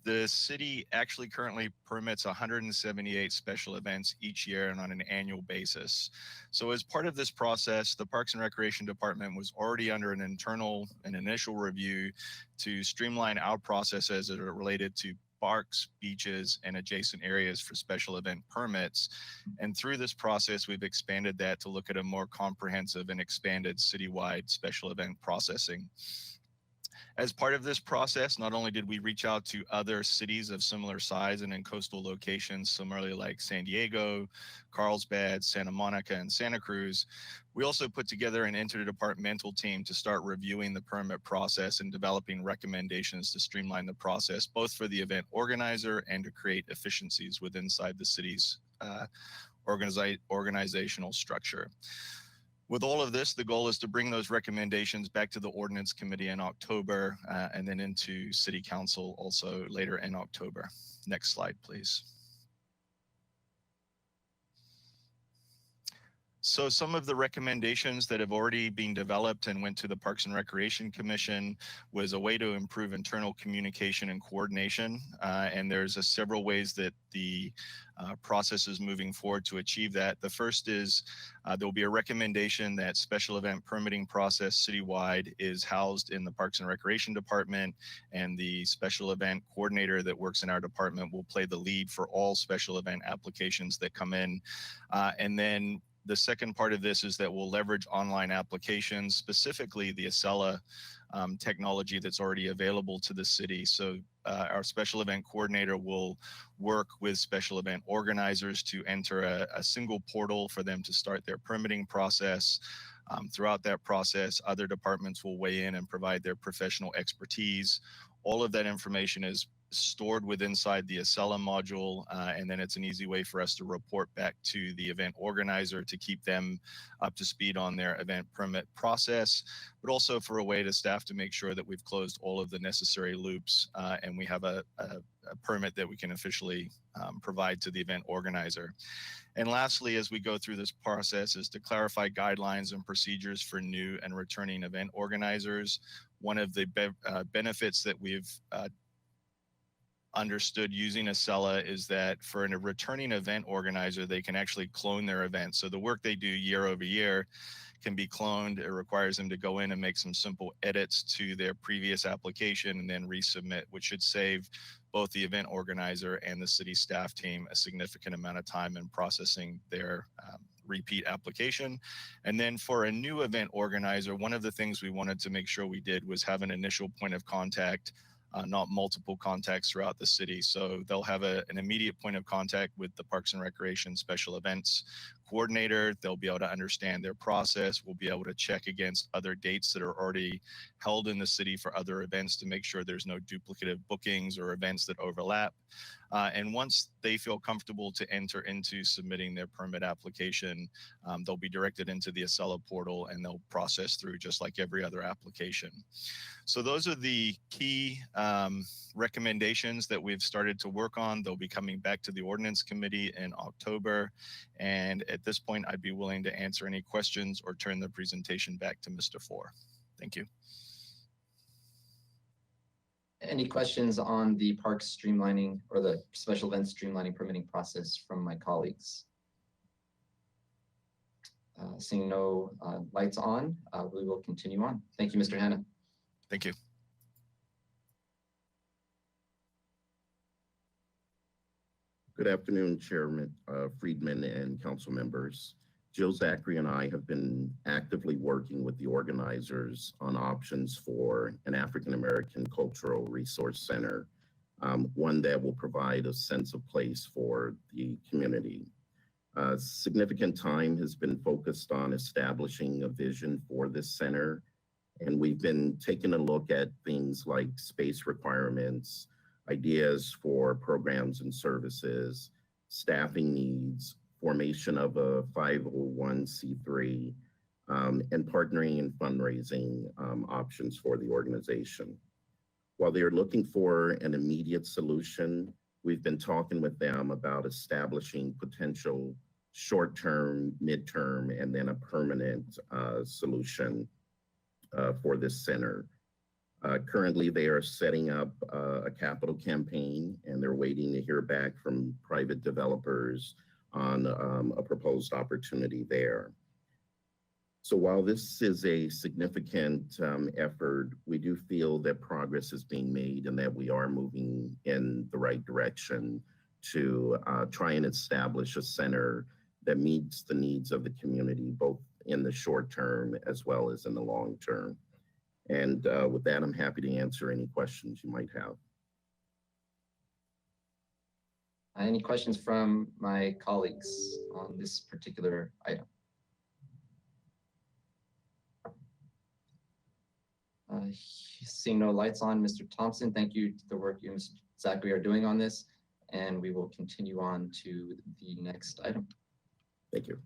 The city actually currently permits 178 special events each year and on an annual basis. So as part of this process, the Parks and Recreation Department was already under an initial review to streamline our processes as it related to parks, beaches, and adjacent areas for special event permits. And through this process, we've expanded that to look at a more comprehensive and expanded citywide special event processing. As part of this process, not only did we reach out to other cities of similar size and in coastal locations, similarly like San Diego, Carlsbad, Santa Monica, and Santa Cruz, we also put together an interdepartmental team to start reviewing the permit process and developing recommendations to streamline the process, both for the event organizer and to create efficiencies within the city's organizational structure. With all of this, the goal is to bring those recommendations back to the Ordinance Committee in October and then into City Council also later in October. Next slide, please. So some of the recommendations that have already been developed and went to the Parks and Recreation Commission was a way to improve internal communication and coordination. And there's several ways that the process is moving forward to achieve that. The first is there'll be a recommendation that special event permitting process citywide is housed in the Parks and Recreation Department, and the special event coordinator that works in our department will play the lead for all special event applications that come in. And then the second part of this is that we'll leverage online applications, specifically the Acela technology that's already available to the city. So our special event coordinator will work with special event organizers to enter a single portal for them to start their permitting process. Throughout that process, other departments will weigh in and provide their professional expertise. All of that information is stored inside the Acela module, and then it's an easy way for us to report back to the event organizer to keep them up to speed on their event permit process, but also for a way to staff to make sure that we've closed all of the necessary loops and we have a permit that we can officially provide to the event organizer. And lastly, as we go through this process, is to clarify guidelines and procedures for new and returning event organizers. One of the benefits that we've understood using Acela is that for a returning event organizer, they can actually clone their event. So the work they do year over year can be cloned. It requires them to go in and make some simple edits to their previous application and then resubmit, which should save both the event organizer and the city staff team a significant amount of time in processing their repeat application. And then for a new event organizer, one of the things we wanted to make sure we did was have an initial point of contact, not multiple contacts throughout the city. So they'll have an immediate point of contact with the Parks and Recreation Special Events coordinator. They'll be able to understand their process. We'll be able to check against other dates that are already held in the city for other events to make sure there's no duplicative bookings or events that overlap. And once they feel comfortable to enter into submitting their permit application, they'll be directed into the Acela portal and they'll process through just like every other application. So those are the key recommendations that we've started to work on. They'll be coming back to the Ordinance Committee in October. And at this point, I'd be willing to answer any questions or turn the presentation back to Mr. Four. Thank you. Any questions on the park streamlining or the special events streamlining permitting process from my colleagues? Seeing no lights on, we will continue on. Thank you, Mr. Hanna. Thank you. Good afternoon, Chairman Friedman and council members. Jill Zachary and I have been actively working with the organizers on options for an African American Cultural Resource Center, one that will provide a sense of place for the community. Significant time has been focused on establishing a vision for this center, and we've been taking a look at things like space requirements, ideas for programs and services, staffing needs, formation of a 501c3, and partnering and fundraising options for the organization. While they're looking for an immediate solution, we've been talking with them about establishing potential short-term, mid-term, and then a permanent solution for this center. Currently, they are setting up a capital campaign, and they're waiting to hear back from private developers on a proposed opportunity there. So while this is a significant effort, we do feel that progress is being made and that we are moving in the right direction to try and establish a center that meets the needs of the community, both in the short term as well as in the long term. And with that, I'm happy to answer any questions you might have. Any questions from my colleagues on this particular item? Seeing no lights on, Mr. Thompson, thank you to the work you and Mr. Zachary are doing on this, and we will continue on to the next item. Thank you.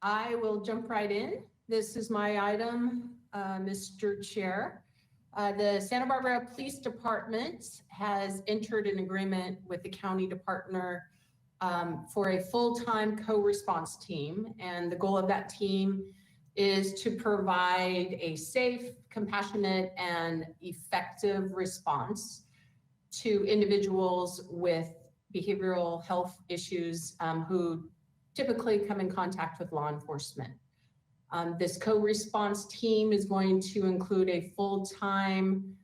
I will jump right in. This is my item, Mr. Chair. The Santa Barbara Police Department has entered an agreement with the county to partner for a full-time co-response team. And the goal of that team is to provide a safe, compassionate, and effective response to individuals with behavioral health issues who typically come in contact with law enforcement. This co-response team is going to include a full-time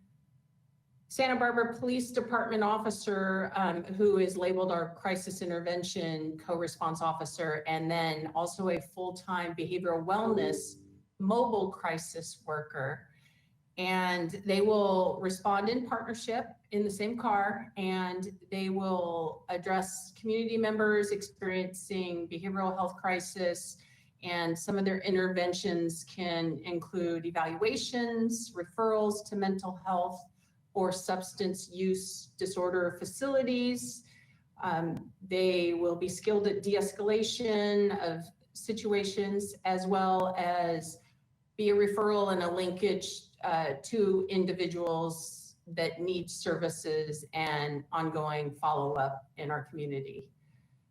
Santa Barbara Police Department officer who is labeled our crisis intervention co-response officer, and then also a full-time behavioral wellness mobile crisis worker. And they will respond in partnership in the same car, and they will address community members experiencing behavioral health crisis. And some of their interventions can include evaluations, referrals to mental health or substance use disorder facilities. They will be skilled at de-escalation of situations, as well as be a referral and a linkage to individuals that need services and ongoing follow-up in our community.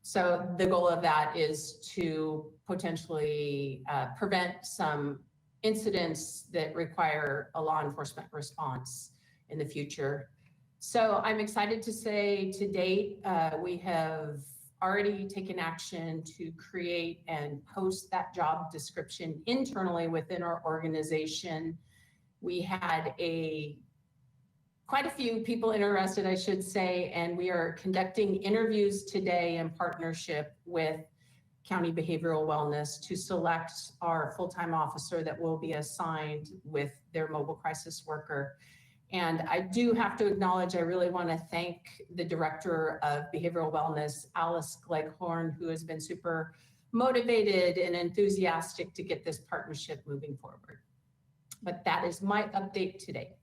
So the goal of that is to potentially prevent some incidents that require a law enforcement response in the future. So I'm excited to say to date, we have already taken action to create and post that job description internally within our organization. We had a quite a few people interested, I should say, and we are conducting interviews today in partnership with County Behavioral Wellness to select our full-time officer that will be assigned with their mobile crisis worker. And I do have to acknowledge, I really want to thank the Director of Behavioral Wellness, Alice Gleghorn, who has been super motivated and enthusiastic to get this partnership moving forward. But that is my update today.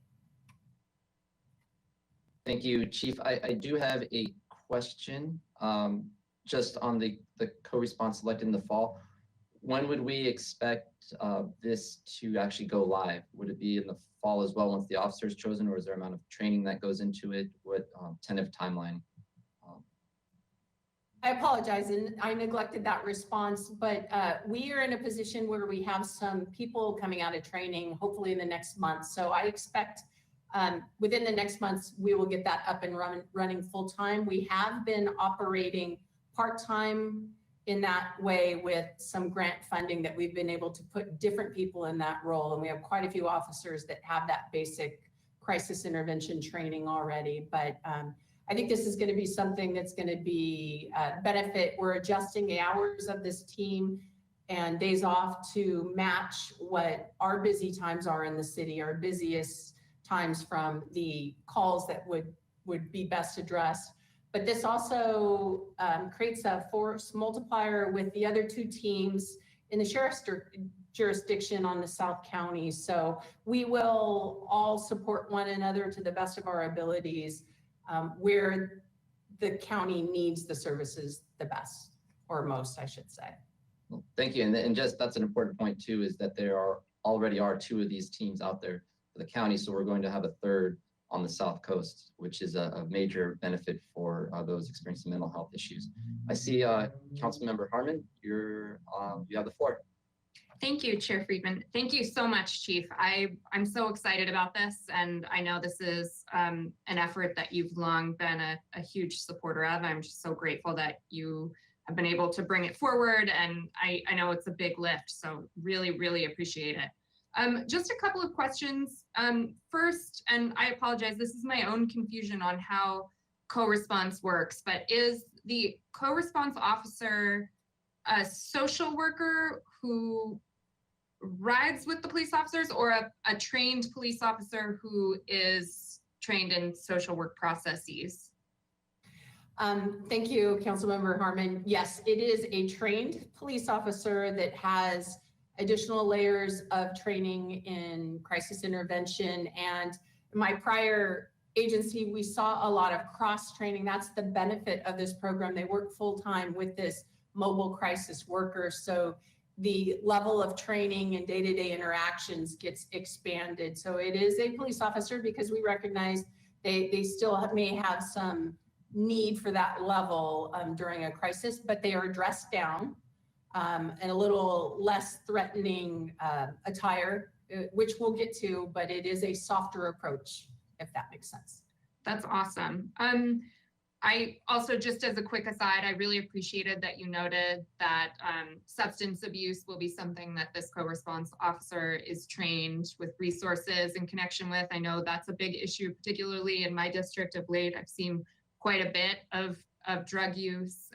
Thank you, Chief. I do have a question just on the co-response selected in the fall. When would we expect this to actually go live? Would it be in the fall as well once the officer is chosen, or is there an amount of training that goes into it? What tentative timeline? I apologize, and I neglected that response, but we are in a position where we have some people coming out of training, hopefully in the next month. So I expect within the next months, we will get that up and running full time. We have been operating part-time in that way with some grant funding that we've been able to put different people in that role. And we have quite a few officers that have that basic crisis intervention training already. But I think this is going to be something that's going to be benefit. We're adjusting the hours of this team and days off to match what our busy times are in the city, our busiest times from the calls that would be best addressed. But this also creates a force multiplier with the other two teams in the sheriff's jurisdiction on the South County. So we will all support one another to the best of our abilities where the county needs the services the best, or most, I should say. Well, thank you. And just that's an important point too, is that there already are two of these teams out there for the county. So we're going to have a third on the South Coast, which is a major benefit for those experiencing mental health issues. I see Councilmember Harmon, you have the floor. Thank you, Chair Friedman. Thank you so much, Chief. I'm so excited about this, and I know this is an effort that you've long been a huge supporter of. I'm just so grateful that you have been able to bring it forward, and I know it's a big lift, so really, really appreciate it. Just a couple of questions. First, and I apologize, this is my own confusion on how co-response works, but is the co-response officer a social worker who rides with the police officers, or a trained police officer who is trained in social work processes? Thank you, Councilmember Harmon. Yes, it is a trained police officer that has additional layers of training in crisis intervention. And my prior agency, we saw a lot of cross training. That's the benefit of this program. They work full time with this mobile crisis worker. So the level of training and day-to-day interactions gets expanded. So it is a police officer because we recognize they still may have some need for that level during a crisis, but they are dressed down and a little less threatening attire, which we'll get to, but it is a softer approach, if that makes sense. That's awesome. I also, just as a quick aside, I really appreciated that you noted that substance abuse will be something that this co-response officer is trained with resources in connection with. I know that's a big issue, particularly in my district of late. I've seen quite a bit of drug use.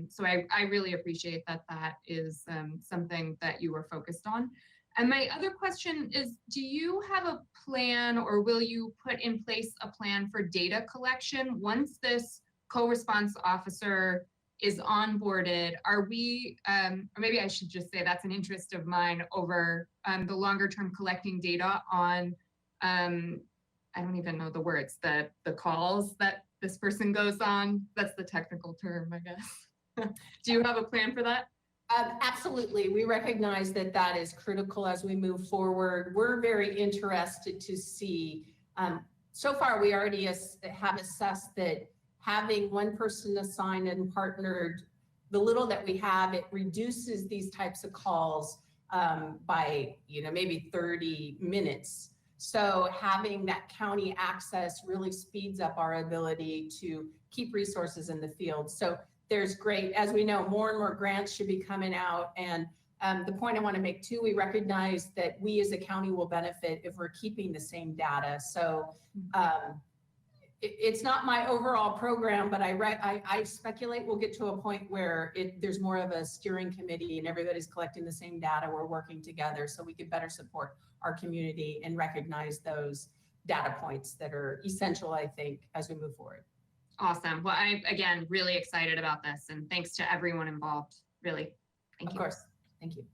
So I really appreciate that that is something that you were focused on. And my other question is, do you have a plan, or will you put in place a plan for data collection once this co-response officer is onboarded? Are we, or maybe I should just say that's an interest of mine, over the longer term collecting data on, I don't even know the words, the calls that this person goes on. That's the technical term, I guess. Do you have a plan for that? Absolutely. We recognize that that is critical as we move forward. We're very interested to see, so far we already have assessed that having one person assigned and partnered, the little that we have, it reduces these types of calls by maybe 30 minutes. So having that county access really speeds up our ability to keep resources in the field. So there's great, as we know, more and more grants should be coming out. And the point I want to make too, we recognize that we as a county will benefit if we're keeping the same data. So it's not my overall program, but I speculate we'll get to a point where there's more of a steering committee and everybody's collecting the same data. We're working together so we can better support our community and recognize those data points that are essential, I think, as we move forward. Awesome. Well, I'm again really excited about this, and thanks to everyone involved. Really, thank you. Of course, thank you.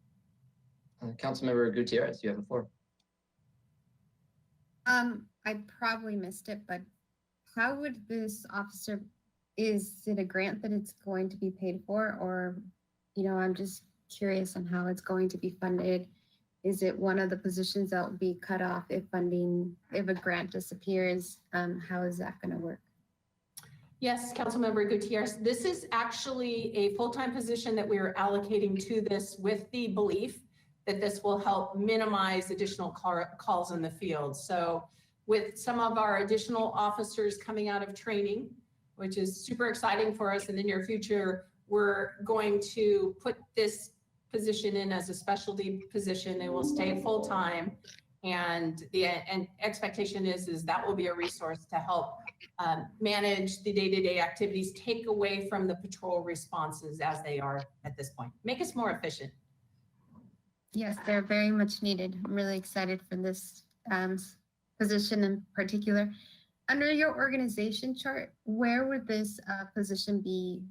Councilmember Gutierrez, you have the floor. I probably missed it, but how would this officer, is it a grant that it's going to be paid for, or, I'm just curious on how it's going to be funded. Is it one of the positions that will be cut off if a grant disappears? How is that going to work? Yes, Councilmember Gutierrez, this is actually a full-time position that we are allocating to this with the belief that this will help minimize additional calls in the field. So with some of our additional officers coming out of training, which is super exciting for us in the near future, we're going to put this position in as a specialty position. It will stay full-time. And the expectation is that will be a resource to help manage the day-to-day activities, take away from the patrol responses as they are at this point, make us more efficient. Yes, they're very much needed. I'm really excited for this position in particular. Under your organization chart, where would this position be?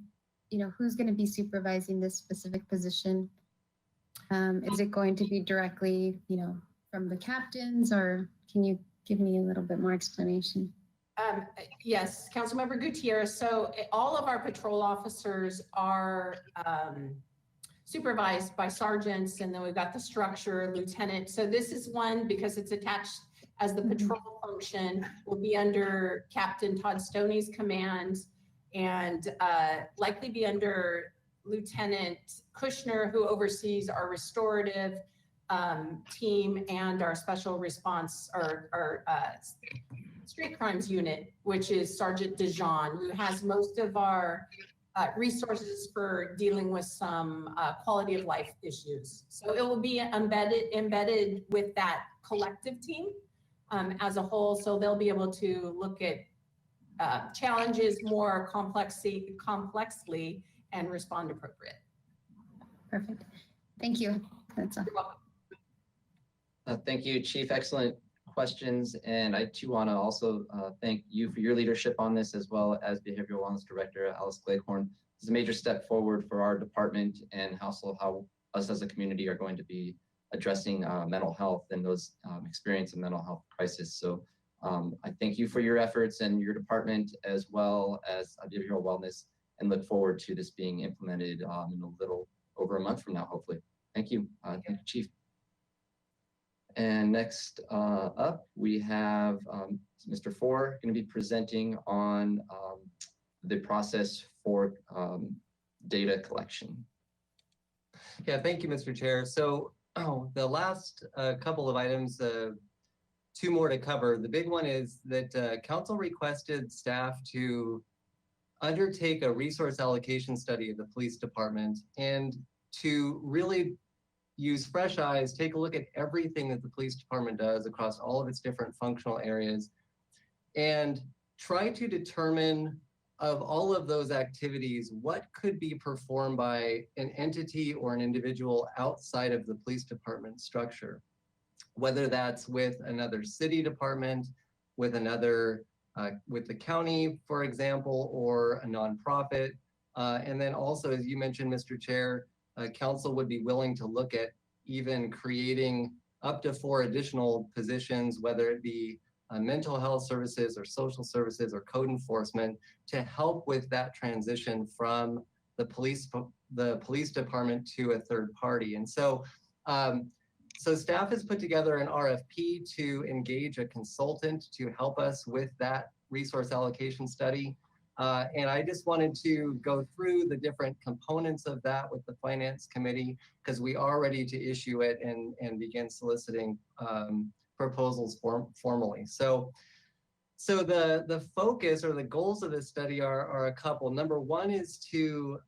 Who's going to be supervising this specific position? Is it going to be directly, from the captains, or can you give me a little bit more explanation? Yes, Councilmember Gutierrez. So all of our patrol officers are supervised by sergeants, and then we've got the structure, lieutenant. So this is one, because it's attached as the patrol function, will be under Captain Todd Stoney's command, and likely be under Lieutenant Kushner, who oversees our restorative team and our special response, our street crimes unit, which is Sergeant Dijon, who has most of our resources for dealing with some quality of life issues. So it will be embedded with that collective team as a whole. So they'll be able to look at challenges more complexly and respond appropriate. Perfect. Thank you. That's all. You're welcome. Thank you, Chief. Excellent questions. And I too want to also thank you for your leadership on this, as well as Behavioral Wellness Director Alice Gleghorn. This is a major step forward for our department and how us as a community are going to be addressing mental health and those experience in mental health crisis. So I thank you for your efforts and your department, as well as behavioral wellness, and look forward to this being implemented in a little over a month from now, hopefully. Thank you. Thank you, Chief. And next up, we have Mr. Four going to be presenting on the process for data collection. Yeah, thank you, Mr. Chair. So the last couple of items, two more to cover. The big one is that council requested staff to undertake a resource allocation study of the police department and to really use fresh eyes, take a look at everything that the police department does across all of its different functional areas, and try to determine, of all of those activities, what could be performed by an entity or an individual outside of the police department structure, whether that's with another city department, with another, with the county, for example, or a nonprofit. And then also, as you mentioned, Mr. Chair, council would be willing to look at even creating up to 4 additional positions, whether it be mental health services or social services or code enforcement, to help with that transition from the police department to a third party. And so, so staff has put together an RFP to engage a consultant to help us with that resource allocation study. And I just wanted to go through the different components of that with the Finance Committee, because we are ready to issue it and begin soliciting proposals formally. So the focus or the goals of this study are a couple. Number one is to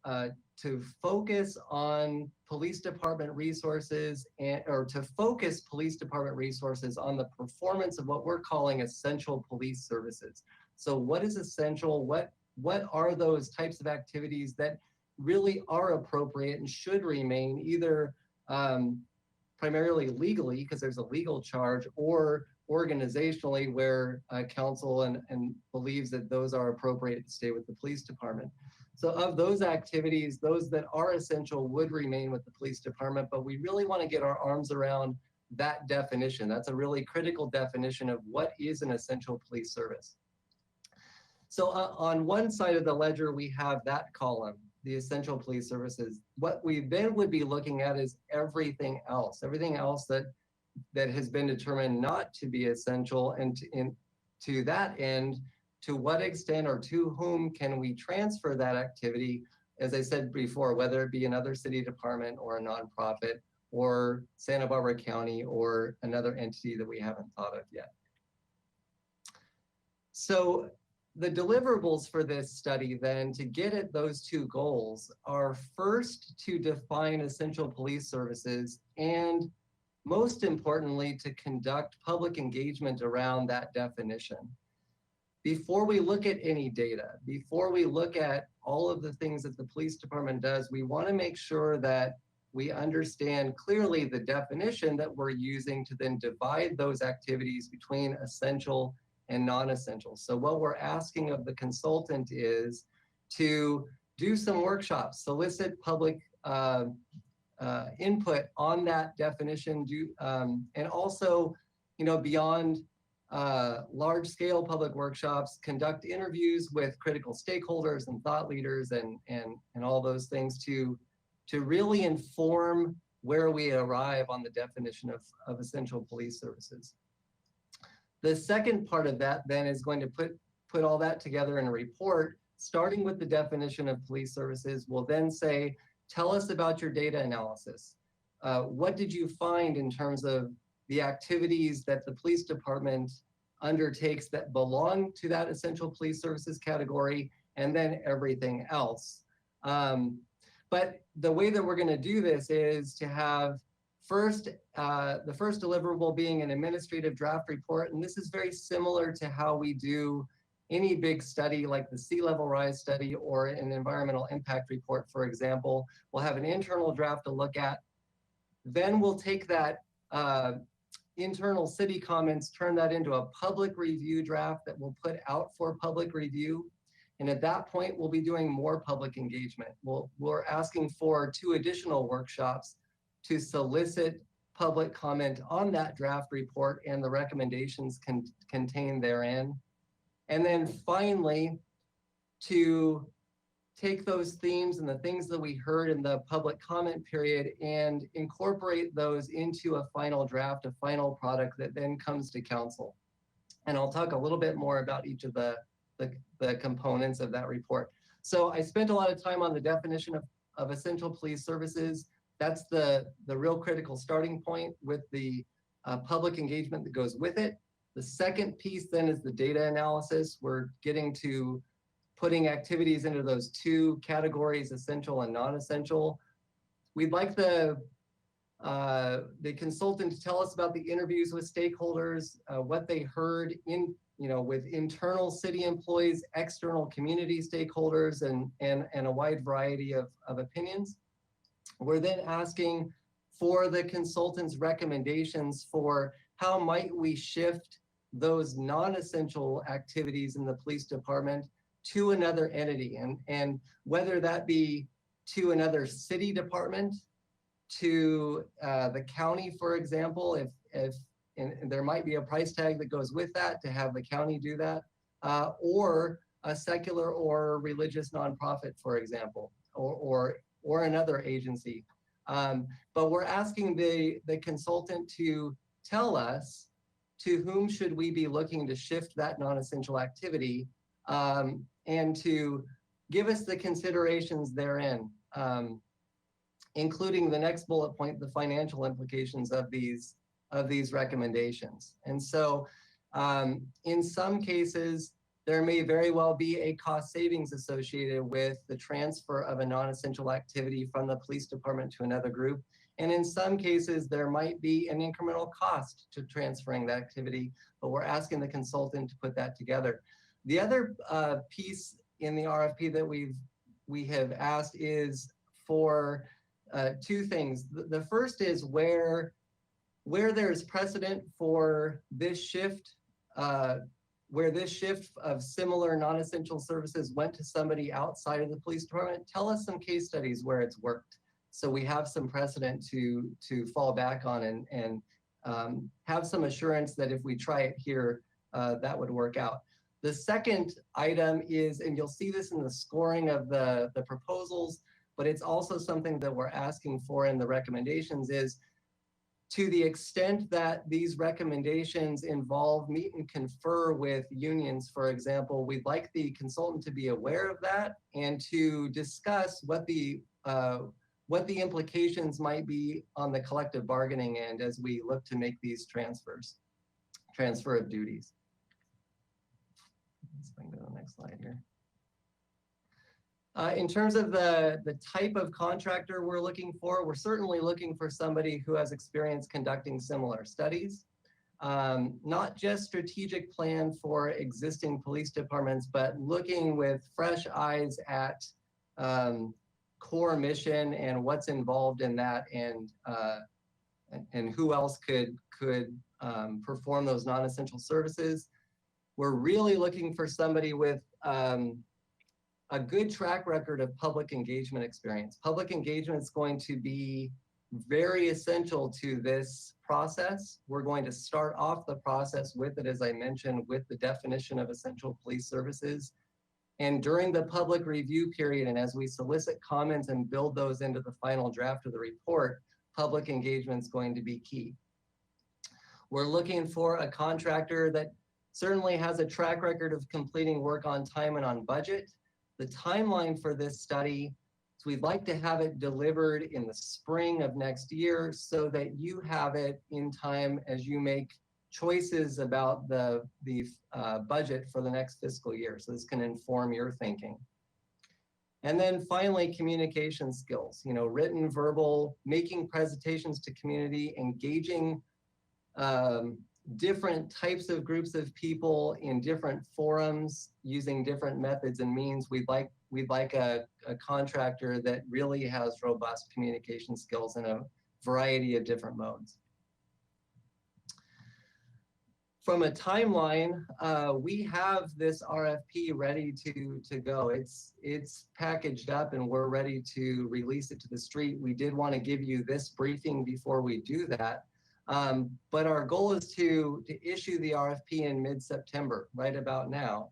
focus on police department resources or to focus police department resources on the performance of what we're calling essential police services. So what is essential? What are those types of activities that really are appropriate and should remain either primarily legally, because there's a legal charge, or organizationally where council and believes that those are appropriate to stay with the police department. So of those activities, those that are essential would remain with the police department, but we really want to get our arms around that definition. That's a really critical definition of what is an essential police service. So on one side of the ledger, we have that column, the essential police services. What we then would be looking at is everything else that has been determined not to be essential, and to that end, to what extent or to whom can we transfer that activity, as I said before, whether it be another city department or a nonprofit or Santa Barbara County or another entity that we haven't thought of yet. So the deliverables for this study then to get at those two goals are first to define essential police services, and most importantly, to conduct public engagement around that definition. Before we look at any data, before we look at all of the things that the police department does, we want to make sure that we understand clearly the definition that we're using to then divide those activities between essential and non-essential. So what we're asking of the consultant is to do some workshops, solicit public input on that definition, and also, beyond large-scale public workshops, conduct interviews with critical stakeholders and thought leaders and all those things to really inform where we arrive on the definition of essential police services. The second part of that then is going to put all that together in a report, starting with the definition of police services. We'll then say, tell us about your data analysis. What did you find in terms of the activities that the police department undertakes that belong to that essential police services category, and then everything else. But the way that we're going to do this is to have the first deliverable being an administrative draft report. And this is very similar to how we do any big study like the sea level rise study or an environmental impact report, for example. We'll have an internal draft to look at. Then we'll take that internal city comments, turn that into a public review draft that we'll put out for public review. And at that point, we'll be doing more public engagement. We're asking for 2 additional workshops to solicit public comment on that draft report and the recommendations contained therein. And then finally, to take those themes and the things that we heard in the public comment period and incorporate those into a final draft, a final product that then comes to council. And I'll talk a little bit more about each of the components of that report. So I spent a lot of time on the definition of essential police services. That's the real critical starting point with the public engagement that goes with it. The second piece then is the data analysis. We're getting to putting activities into those 2 categories, essential and non-essential. We'd like the consultant to tell us about the interviews with stakeholders, what they heard with internal city employees, external community stakeholders, and a wide variety of opinions. We're then asking for the consultant's recommendations for how might we shift those non-essential activities in the police department to another entity, and whether that be to another city department, to the county, for example, if there might be a price tag that goes with that to have the county do that, or a secular or religious nonprofit, for example, or another agency. But we're asking the consultant to tell us to whom should we be looking to shift that non-essential activity, and to give us the considerations therein, including the next bullet point, the financial implications of these recommendations. And so in some cases, there may very well be a cost savings associated with the transfer of a non-essential activity from the police department to another group. And in some cases, there might be an incremental cost to transferring that activity, but we're asking the consultant to put that together. The other piece in the RFP that we have asked is for two things. The first is where there's precedent for this shift, where this shift of similar non-essential services went to somebody outside of the police department, tell us some case studies where it's worked. So we have some precedent to fall back on and have some assurance that if we try it here, that would work out. The second item is, and you'll see this in the scoring of the proposals, but it's also something that we're asking for in the recommendations, is to the extent that these recommendations involve meet and confer with unions, for example, we'd like the consultant to be aware of that and to discuss what the implications might be on the collective bargaining end as we look to make these transfer of duties. Let's go to the next slide here. In terms of the type of contractor we're looking for, we're certainly looking for somebody who has experience conducting similar studies, not just strategic plan for existing police departments, but looking with fresh eyes at core mission and what's involved in that, and who else could perform those non-essential services. We're really looking for somebody with a good track record of public engagement experience. Public engagement is going to be very essential to this process. We're going to start off the process with it, as I mentioned, with the definition of essential police services. And during the public review period, and as we solicit comments and build those into the final draft of the report, public engagement is going to be key. We're looking for a contractor that certainly has a track record of completing work on time and on budget. The timeline for this study, so we'd like to have it delivered in the spring of next year so that you have it in time as you make choices about the budget for the next fiscal year. So this can inform your thinking. And then finally, communication skills, written, verbal, making presentations to community, engaging different types of groups of people in different forums using different methods and means. We'd like a contractor that really has robust communication skills in a variety of different modes. From a timeline, we have this RFP ready to go. It's packaged up and we're ready to release it to the street. We did want to give you this briefing before we do that. But our goal is to issue the RFP in mid-September, right about now.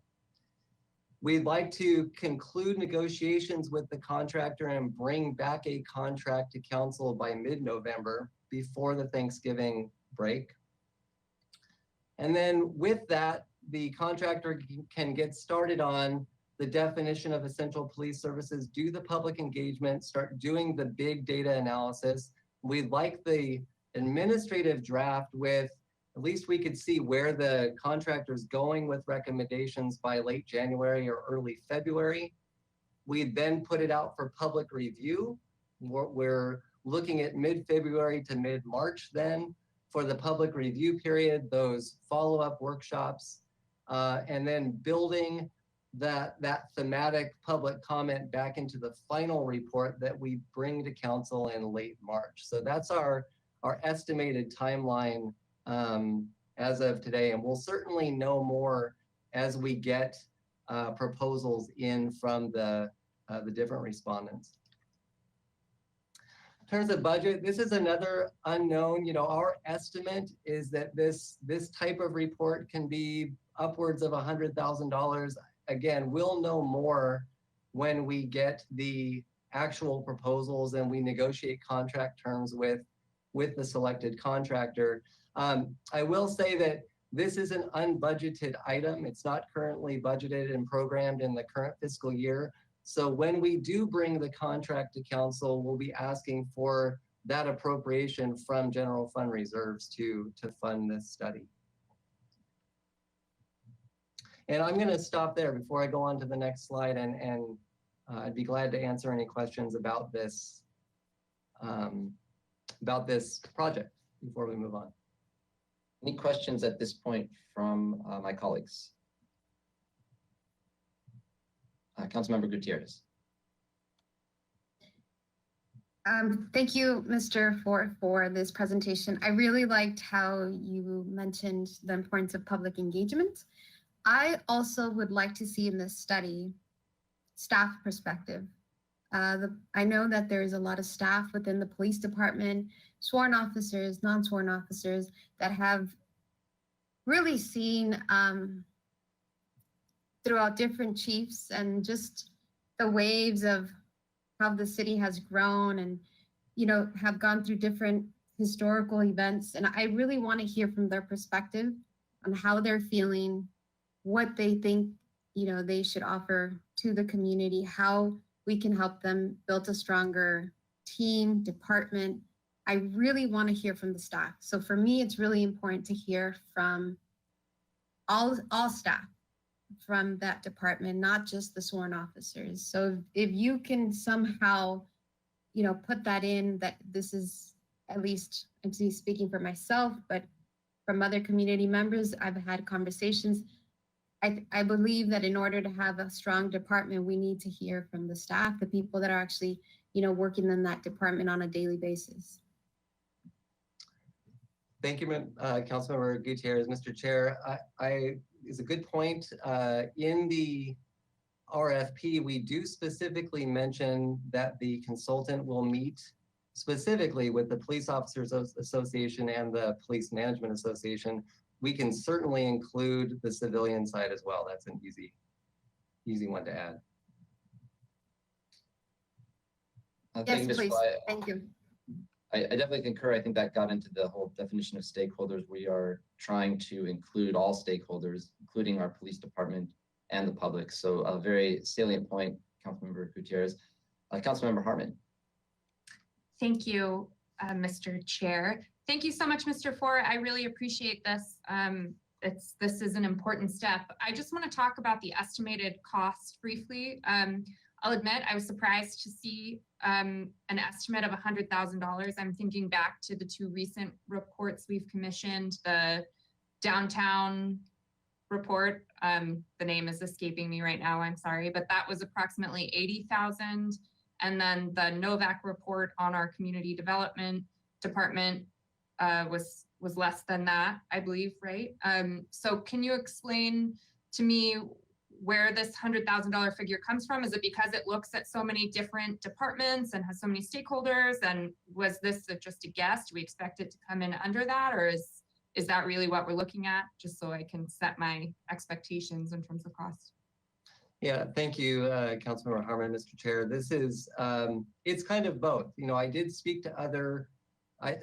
We'd like to conclude negotiations with the contractor and bring back a contract to council by mid-November before the Thanksgiving break. And then with that, the contractor can get started on the definition of essential police services, do the public engagement, start doing the big data analysis. We'd like the administrative draft with, at least we could see where the contractor's going with recommendations by late January or early February. We'd then put it out for public review. We're looking at mid-February to mid-March then for the public review period, those follow-up workshops, and then building that thematic public comment back into the final report that we bring to council in late March. So that's our estimated timeline as of today, and we'll certainly know more as we get proposals in from the different respondents. In terms of budget, this is another unknown. Our estimate is that this type of report can be upwards of $100,000. Again, we'll know more when we get the actual proposals and we negotiate contract terms with the selected contractor. I will say that this is an unbudgeted item. It's not currently budgeted and programmed in the current fiscal year. So when we do bring the contract to council, we'll be asking for that appropriation from general fund reserves to fund this study. And I'm going to stop there before I go on to the next slide, and I'd be glad to answer any questions about this project before we move on. Any questions at this point from my colleagues? Councilmember Gutierrez. Thank you, Mr. Ford, for this presentation. I really liked how you mentioned the importance of public engagement. I also would like to see in this study staff perspective. I know that there's a lot of staff within the police department, sworn officers, non-sworn officers, that have really seen throughout different chiefs and just the waves of how the city has grown and, you know, have gone through different historical events. And I really want to hear from their perspective on how they're feeling, what they think, you know, they should offer to the community, how we can help them build a stronger team, department. I really want to hear from the staff. So for me, it's really important to hear from all staff from that department, not just the sworn officers. So if you can somehow, you know, put that in, that this is, at least I'm speaking for myself, but from other community members, I've had conversations. I believe that in order to have a strong department, we need to hear from the staff, the people that are actually, you know, working in that department on a daily basis. Thank you, Councilmember Gutierrez. Mr. Chair, is a good point. In the RFP, we do specifically mention that the consultant will meet specifically with the Police Officers Association and the Police Management Association. We can certainly include the civilian side as well. That's an easy one to add. Yes, please. Thank you. I definitely concur. I think that got into the whole definition of stakeholders. We are trying to include all stakeholders, including our police department and the public. So a very salient point, Councilmember Gutierrez. Councilmember Hartman. Thank you, Mr. Chair. Thank you so much, Mr. Ford. I really appreciate this. This is an important step. I just want to talk about the estimated cost briefly. I'll admit I was surprised to see an estimate of $100,000. I'm thinking back to the two recent reports we've commissioned, the downtown report. The name is escaping me right now, I'm sorry, but that was approximately $80,000. And then the Novak report on our community development department was less than that, I believe, right? So can you explain to me where this $100,000 figure comes from? Is it because it looks at so many different departments and has so many stakeholders? And was this just a guess? Do we expect it to come in under that? Or is that really what we're looking at? Just so I can set my expectations in terms of cost. Yeah, thank you, Councilmember Harmon, Mr. Chair. This is, it's kind of both. You know, I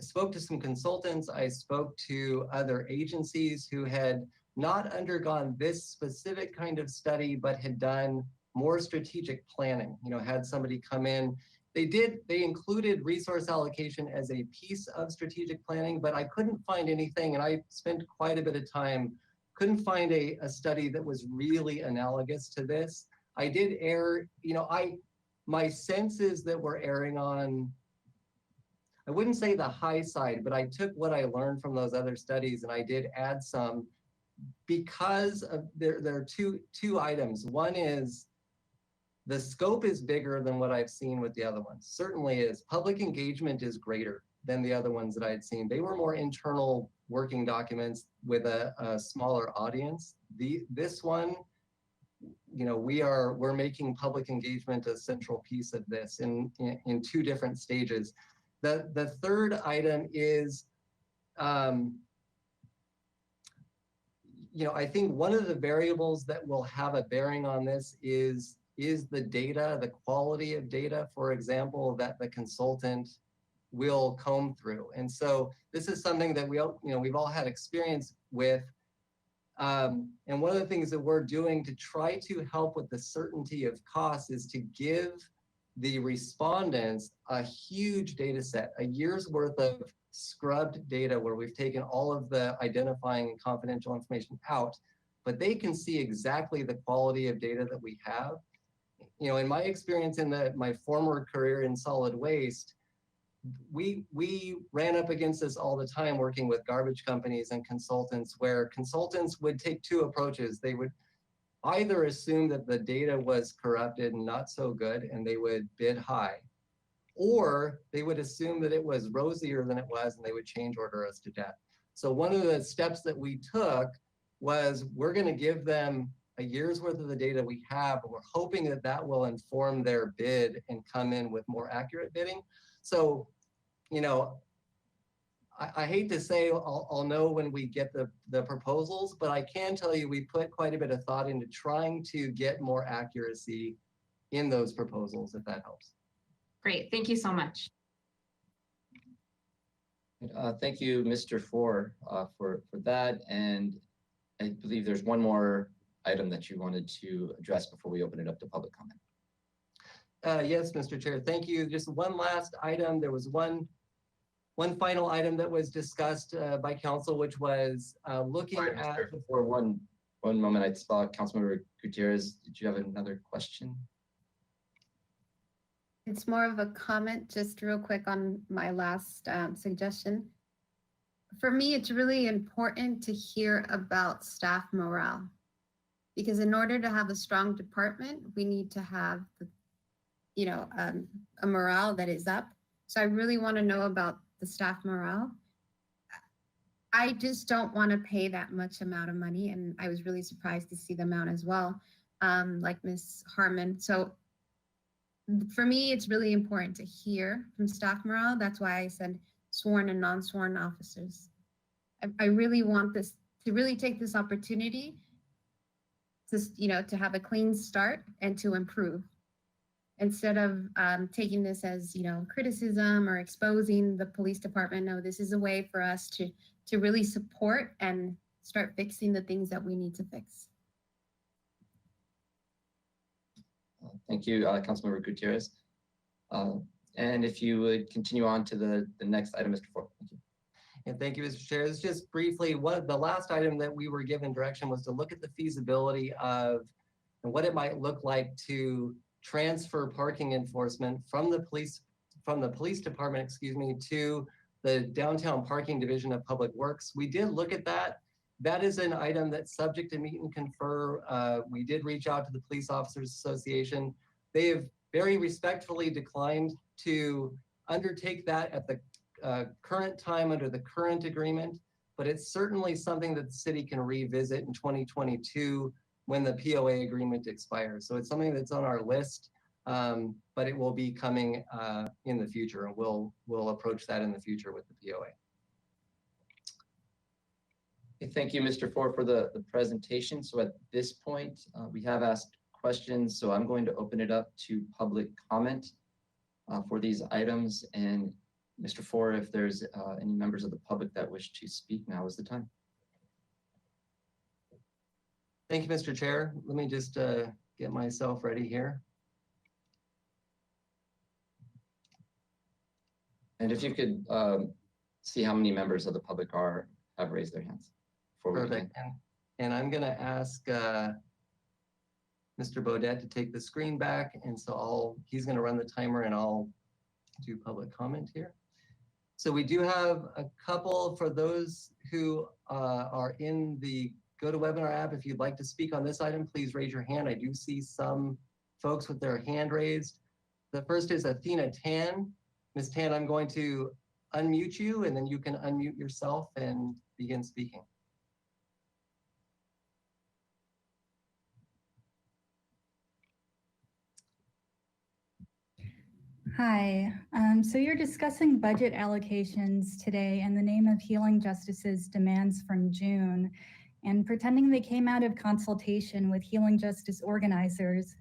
spoke to some consultants. I spoke to other agencies who had not undergone this specific kind of study, but had done more strategic planning, you know, had somebody come in. They included resource allocation as a piece of strategic planning, but I couldn't find anything, and I spent quite a bit of time, couldn't find a study that was really analogous to this. I did err, you know, my sense is that we're erring on, I wouldn't say the high side, but I took what I learned from those other studies and I did add some, because of, there are two items. One is the scope is bigger than what I've seen with the other ones. Certainly is. Public engagement is greater than the other ones that I had seen. They were more internal working documents with a smaller audience. This one, you know, we're making public engagement a central piece of this in two different stages. The third item is, you know, I think one of the variables that will have a bearing on this is the data, the quality of data, for example, that the consultant will comb through. And so this is something that we've all had experience with. And one of the things that we're doing to try to help with the certainty of costs is to give the respondents a huge data set, a year's worth of scrubbed data where we've taken all of the identifying and confidential information out, but they can see exactly the quality of data that we have. You know, in my experience in my former career in solid waste, we ran up against this all the time working with garbage companies and consultants, where consultants would take two approaches. They would either assume that the data was corrupted and not so good and they would bid high, or they would assume that it was rosier than it was and they would change order us to death. So one of the steps that we took was we're going to give them a year's worth of the data we have, and we're hoping that that will inform their bid and come in with more accurate bidding. So, you know, I hate to say I'll know when we get the proposals, but I can tell you we put quite a bit of thought into trying to get more accuracy in those proposals, if that helps. Great, thank you so much. Thank you, Mr. For that. And I believe there's one more item that you wanted to address before we open it up to public comment. Yes, Mr. Chair, thank you. Just one last item. There was one final item that was discussed by council, which was looking Sorry, at. For one moment, I saw Councilmember Gutierrez. Did you have another question? It's more of a comment, just real quick on my last suggestion. For me, it's really important to hear about staff morale, because in order to have a strong department, we need to have, a morale that is up. So I really want to know about the staff morale. I just don't want to pay that much amount of money, and I was really surprised to see the amount as well, like Ms. Harmon. So for me, it's really important to hear from staff morale. That's why I said sworn and non-sworn officers. I really want this to really take this opportunity to have a clean start and to improve, instead of taking this as criticism or exposing the police department. No, this is a way for us to really support and start fixing the things that we need to fix. Thank you, Councilmember Gutierrez. And if you would continue on to the next item, Mr. Ford. Thank you. And thank you, Mr. Chair. It's just briefly, the last item that we were given direction was to look at the feasibility of and what it might look like to transfer parking enforcement from the police department, to the downtown parking division of Public Works. We did look at that. That is an item that's subject to meet and confer. We did reach out to the Police Officers Association. They have very respectfully declined to undertake that at the current time under the current agreement, but it's certainly something that the city can revisit in 2022 when the POA agreement expires. So it's something that's on our list, but it will be coming in the future, and we'll approach that in the future with the POA. Thank you, Mr. Ford, for the presentation. So at this point, we have asked questions, so I'm going to open it up to public comment for these items. And Mr. Ford, if there's any members of the public that wish to speak, now is the time. Thank you, Mr. Chair. Let me just get myself ready here. And if you could see how many members of the public have raised their hands. Perfect. And I'm going to ask Mr. Beaudet to take the screen back. And so he's going to run the timer and I'll do public comment here. So we do have a couple for those who are in the GoToWebinar app. If you'd like to speak on this item, please raise your hand. I do see some folks with their hand raised. The first is Athena Tan. Ms. Tan, I'm going to unmute you and then you can unmute yourself and begin speaking. Hi, so you're discussing budget allocations today in the name of Healing Justice's demands from June and pretending they came out of consultation with Healing Justice organizers.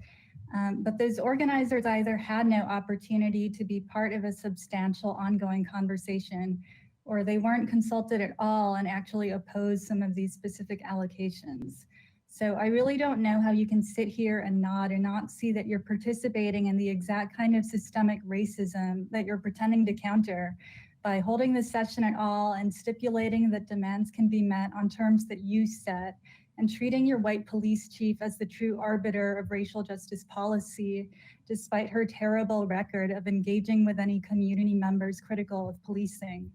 But those organizers either had no opportunity to be part of a substantial ongoing conversation, or they weren't consulted at all and actually opposed some of these specific allocations. So I really don't know how you can sit here and nod and not see that you're participating in the exact kind of systemic racism that you're pretending to counter by holding this session at all and stipulating that demands can be met on terms that you set, and treating your white police chief as the true arbiter of racial justice policy, despite her terrible record of engaging with any community members critical of policing.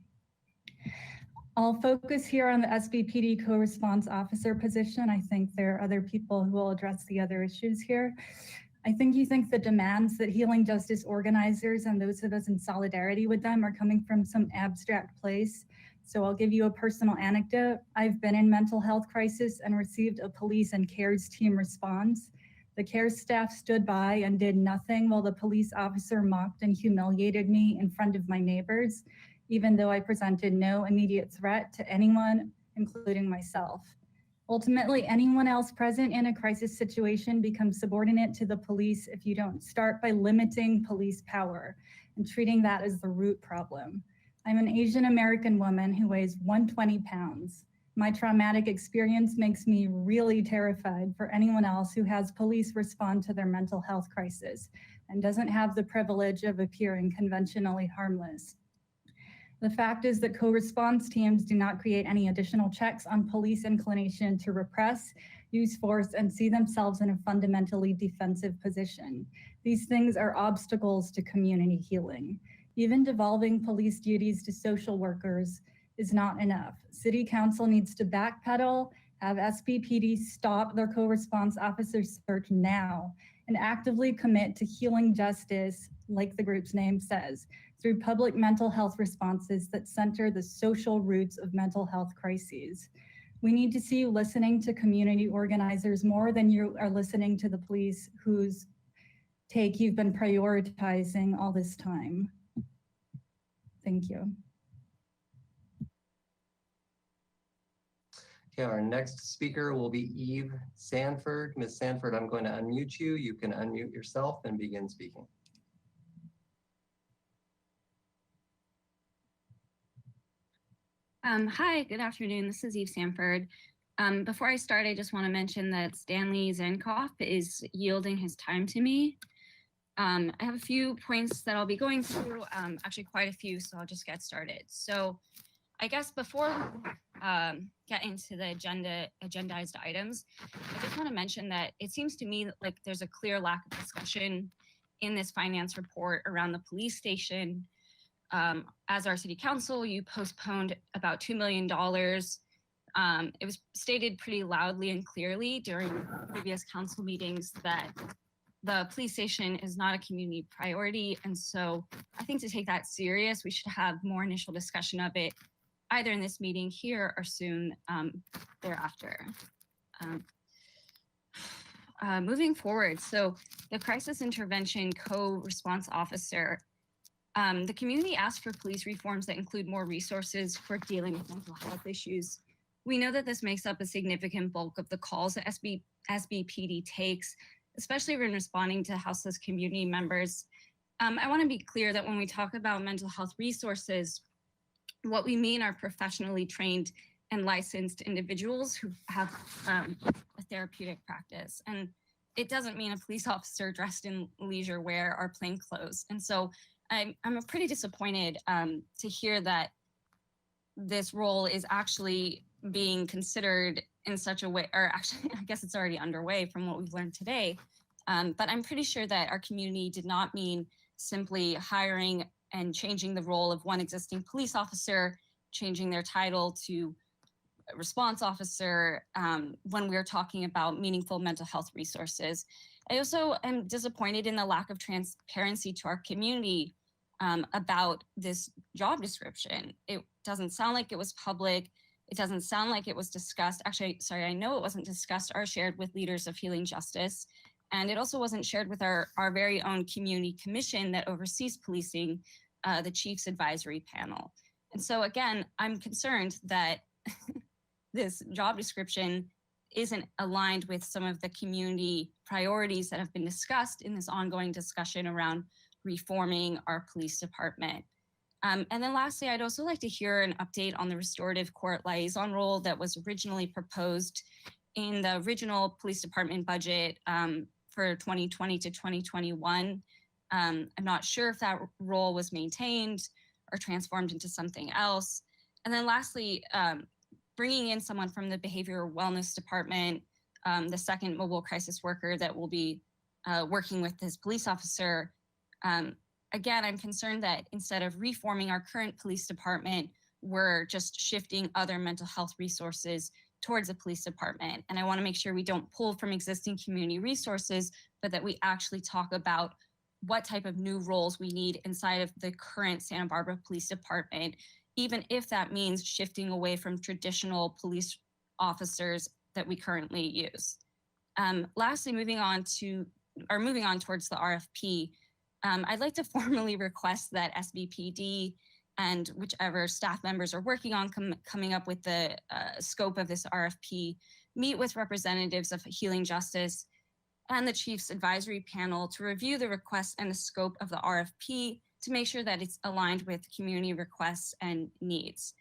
I'll focus here on the SBPD co-response officer position. I think there are other people who will address the other issues here. I think you think the demands that healing justice organizers and those of us in solidarity with them are coming from some abstract place. So I'll give you a personal anecdote. I've been in mental health crisis and received a police and CARES team response. The CARES staff stood by and did nothing while the police officer mocked and humiliated me in front of my neighbors, even though I presented no immediate threat to anyone, including myself. Ultimately, anyone else present in a crisis situation becomes subordinate to the police if you don't start by limiting police power and treating that as the root problem. I'm an Asian American woman who weighs 120 pounds. My traumatic experience makes me really terrified for anyone else who has police respond to their mental health crisis and doesn't have the privilege of appearing conventionally harmless. The fact is that co-response teams do not create any additional checks on police inclination to repress, use force, and see themselves in a fundamentally defensive position. These things are obstacles to community healing. Even devolving police duties to social workers is not enough. City Council needs to backpedal, have SBPD stop their co-response officer search now, and actively commit to healing justice, like the group's name says, through public mental health responses that center the social roots of mental health crises. We need to see you listening to community organizers more than you are listening to the police whose take you've been prioritizing all this time. Thank you. Okay, our next speaker will be Eve Sanford. Ms. Sanford, I'm going to unmute you. You can unmute yourself and begin speaking. Hi, good afternoon. This is Eve Sanford. Before I start, I just want to mention that Stanley Zenkoff is yielding his time to me. I have a few points that I'll be going through, actually quite a few, so I'll just get started. So I guess before we get into the agendized items, I just want to mention that it seems to me like there's a clear lack of discussion in this finance report around the police station. As our city council, you postponed about $2 million. It was stated pretty loudly and clearly during previous council meetings that the police station is not a community priority. And so I think to take that serious, we should have more initial discussion of it, either in this meeting here or soon thereafter. Moving forward, so the crisis intervention co-response officer, the community asked for police reforms that include more resources for dealing with mental health issues. We know that this makes up a significant bulk of the calls that SBPD takes, especially when responding to houseless community members. I want to be clear that when we talk about mental health resources, what we mean are professionally trained and licensed individuals who have a therapeutic practice. And it doesn't mean a police officer dressed in leisure wear or plain clothes. And so I'm pretty disappointed to hear that this role is actually being considered in such a way, or actually, I guess it's already underway from what we've learned today. But I'm pretty sure that our community did not mean simply hiring and changing the role of one existing police officer, changing their title to response officer when we're talking about meaningful mental health resources. I also am disappointed in the lack of transparency to our community about this job description. It doesn't sound like it was public. It doesn't sound like it was discussed. Actually, sorry, I know it wasn't discussed or shared with leaders of Healing Justice. And it also wasn't shared with our very own community commission that oversees policing, the Chiefs Advisory Panel. And so again, I'm concerned that this job description isn't aligned with some of the community priorities that have been discussed in this ongoing discussion around reforming our police department. And then lastly, I'd also like to hear an update on the restorative court liaison role that was originally proposed in the original police department budget for 2020 to 2021. I'm not sure if that role was maintained or transformed into something else. And then lastly, bringing in someone from the behavioral wellness department, the second mobile crisis worker that will be working with this police officer. Again, I'm concerned that instead of reforming our current police department, we're just shifting other mental health resources towards the police department. And I want to make sure we don't pull from existing community resources, but that we actually talk about what type of new roles we need inside of the current Santa Barbara Police Department, even if that means shifting away from traditional police officers that we currently use. Lastly, moving on towards the RFP, I'd like to formally request that SBPD and whichever staff members are working on coming up with the scope of this RFP meet with representatives of Healing Justice and the Chief's Advisory Panel to review the request and the scope of the RFP to make sure that it's aligned with community requests and needs.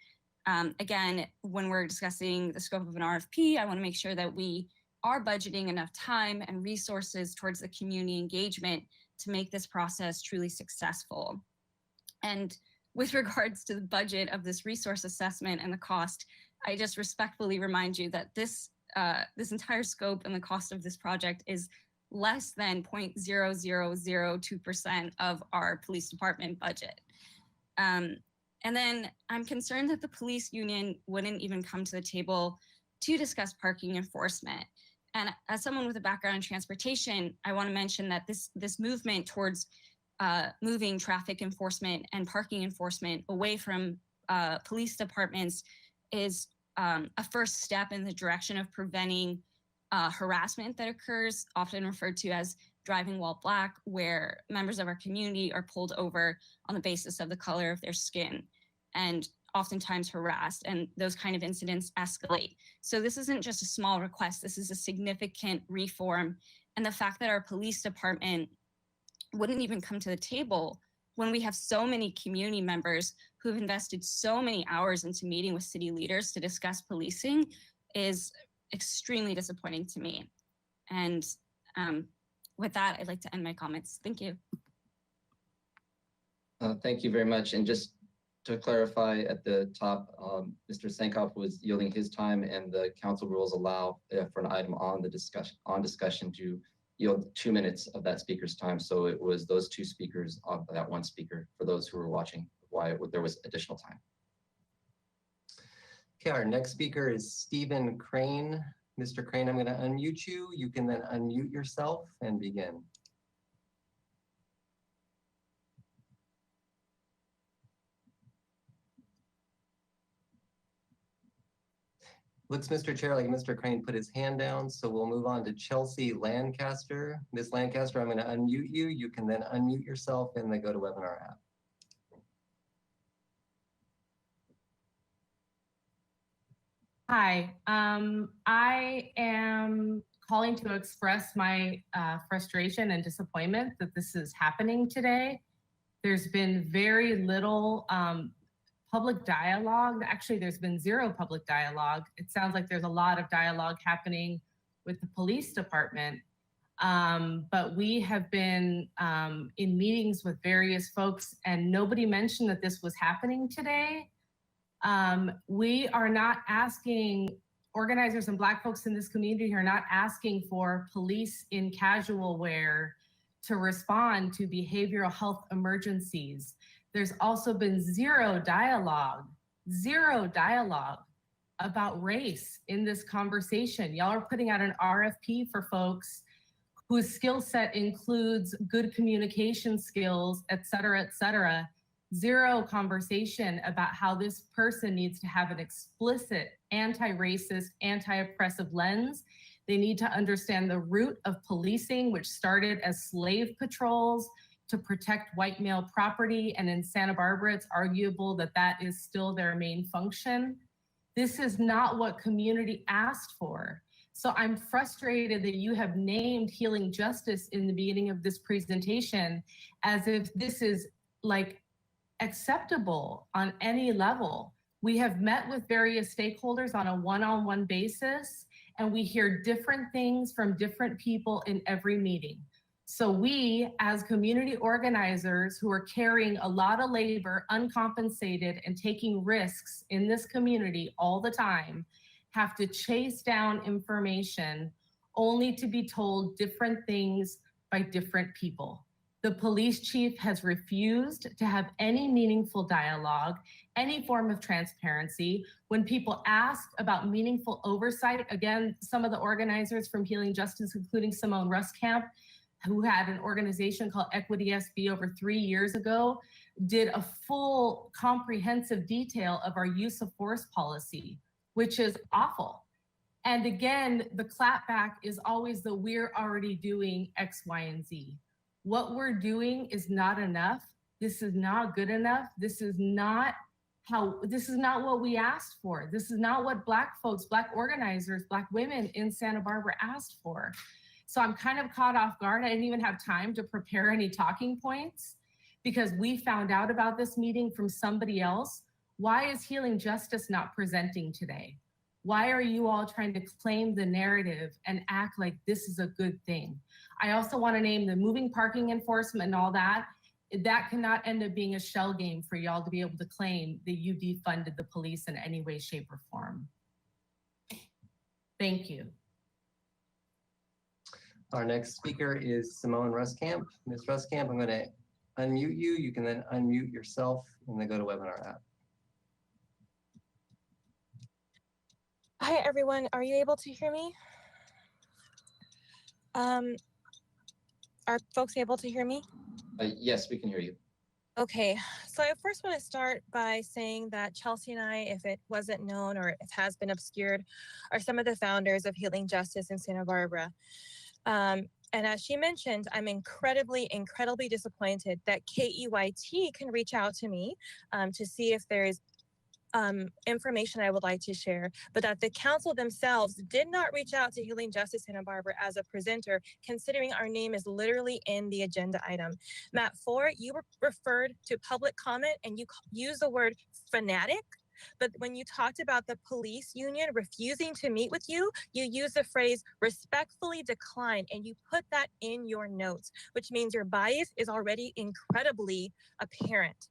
Again, when we're discussing the scope of an RFP, I want to make sure that we are budgeting enough time and resources towards the community engagement to make this process truly successful. And with regards to the budget of this resource assessment and the cost, I just respectfully remind you that this entire scope and the cost of this project is less than 0.0002% of our police department budget. And then I'm concerned that the police union wouldn't even come to the table to discuss parking enforcement. And as someone with a background in transportation, I want to mention that this movement towards moving traffic enforcement and parking enforcement away from police departments is a first step in the direction of preventing harassment that occurs, often referred to as driving while black, where members of our community are pulled over on the basis of the color of their skin and oftentimes harassed, and those kind of incidents escalate. So this isn't just a small request, this is a significant reform. And the fact that our police department wouldn't even come to the table when we have so many community members who've invested so many hours into meeting with city leaders to discuss policing is extremely disappointing to me. And with that, I'd like to end my comments. Thank you. Thank you very much. And just to clarify at the top, Mr. Sankoff was yielding his time, and the council rules allow for an item on the discussion to yield 2 minutes of that speaker's time. So it was those two speakers of that one speaker for those who were watching why there was additional time. Okay, our next speaker is Stephen Crane. Mr. Crane, I'm going to unmute you. You can then unmute yourself and begin. Looks, Mr. Chair, like Mr. Crane put his hand down, so we'll move on to Chelsea Lancaster. Ms. Lancaster, I'm going to unmute you. You can then unmute yourself in the GoToWebinar app. Hi, I am calling to express my frustration and disappointment that this is happening today. There's been very little public dialogue. Actually, there's been zero public dialogue. It sounds like there's a lot of dialogue happening with the police department. But we have been in meetings with various folks, and nobody mentioned that this was happening today. We are not asking, organizers and Black folks in this community are not asking for police in casual wear to respond to behavioral health emergencies. There's also been zero dialogue about race in this conversation. Y'all are putting out an RFP for folks whose skill set includes good communication skills, et cetera, zero conversation about how this person needs to have an explicit anti-racist, anti-oppressive lens. They need to understand the root of policing, which started as slave patrols to protect white male property. And in Santa Barbara, it's arguable that that is still their main function. This is not what community asked for. So I'm frustrated that you have named Healing Justice in the beginning of this presentation as if this is like acceptable on any level. We have met with various stakeholders on a one-on-one basis, and we hear different things from different people in every meeting. So we, as community organizers who are carrying a lot of labor, uncompensated, and taking risks in this community all the time, have to chase down information only to be told different things by different people. The police chief has refused to have any meaningful dialogue, any form of transparency. When people ask about meaningful oversight, again, some of the organizers from Healing Justice, including Simone Ruskamp, who had an organization called Equity SB over 3 years ago, did a full comprehensive detail of our use of force policy, which is awful. And again, the clapback is always the we're already doing X, Y, and Z. What we're doing is not enough. This is not good enough. This is not what we asked for. This is not what Black folks, Black organizers, Black women in Santa Barbara asked for. So I'm kind of caught off guard. I didn't even have time to prepare any talking points because we found out about this meeting from somebody else. Why is Healing Justice not presenting today? Why are you all trying to claim the narrative and act like this is a good thing? I also want to name the moving parking enforcement and all that. That cannot end up being a shell game for y'all to be able to claim that you defunded the police in any way, shape, or form. Thank you. Our next speaker is Simone Ruskamp. Ms. Ruskamp, I'm going to unmute you. You can then unmute yourself and then go to webinar app. Hi, everyone. Are you able to hear me? Are folks able to hear me? Yes, we can hear you. Okay, so I first want to start by saying that Chelsea and I, if it wasn't known or it has been obscured, are some of the founders of Healing Justice in Santa Barbara. And as she mentioned, I'm incredibly disappointed that KEYT can reach out to me to see if there is information I would like to share, but that the council themselves did not reach out to Healing Justice Santa Barbara as a presenter, considering our name is literally in the agenda item. Matt Ford, you referred to public comment and you used the word fanatic, but when you talked about the police union refusing to meet with you, you used the phrase respectfully decline, and you put that in your notes, which means your bias is already incredibly apparent.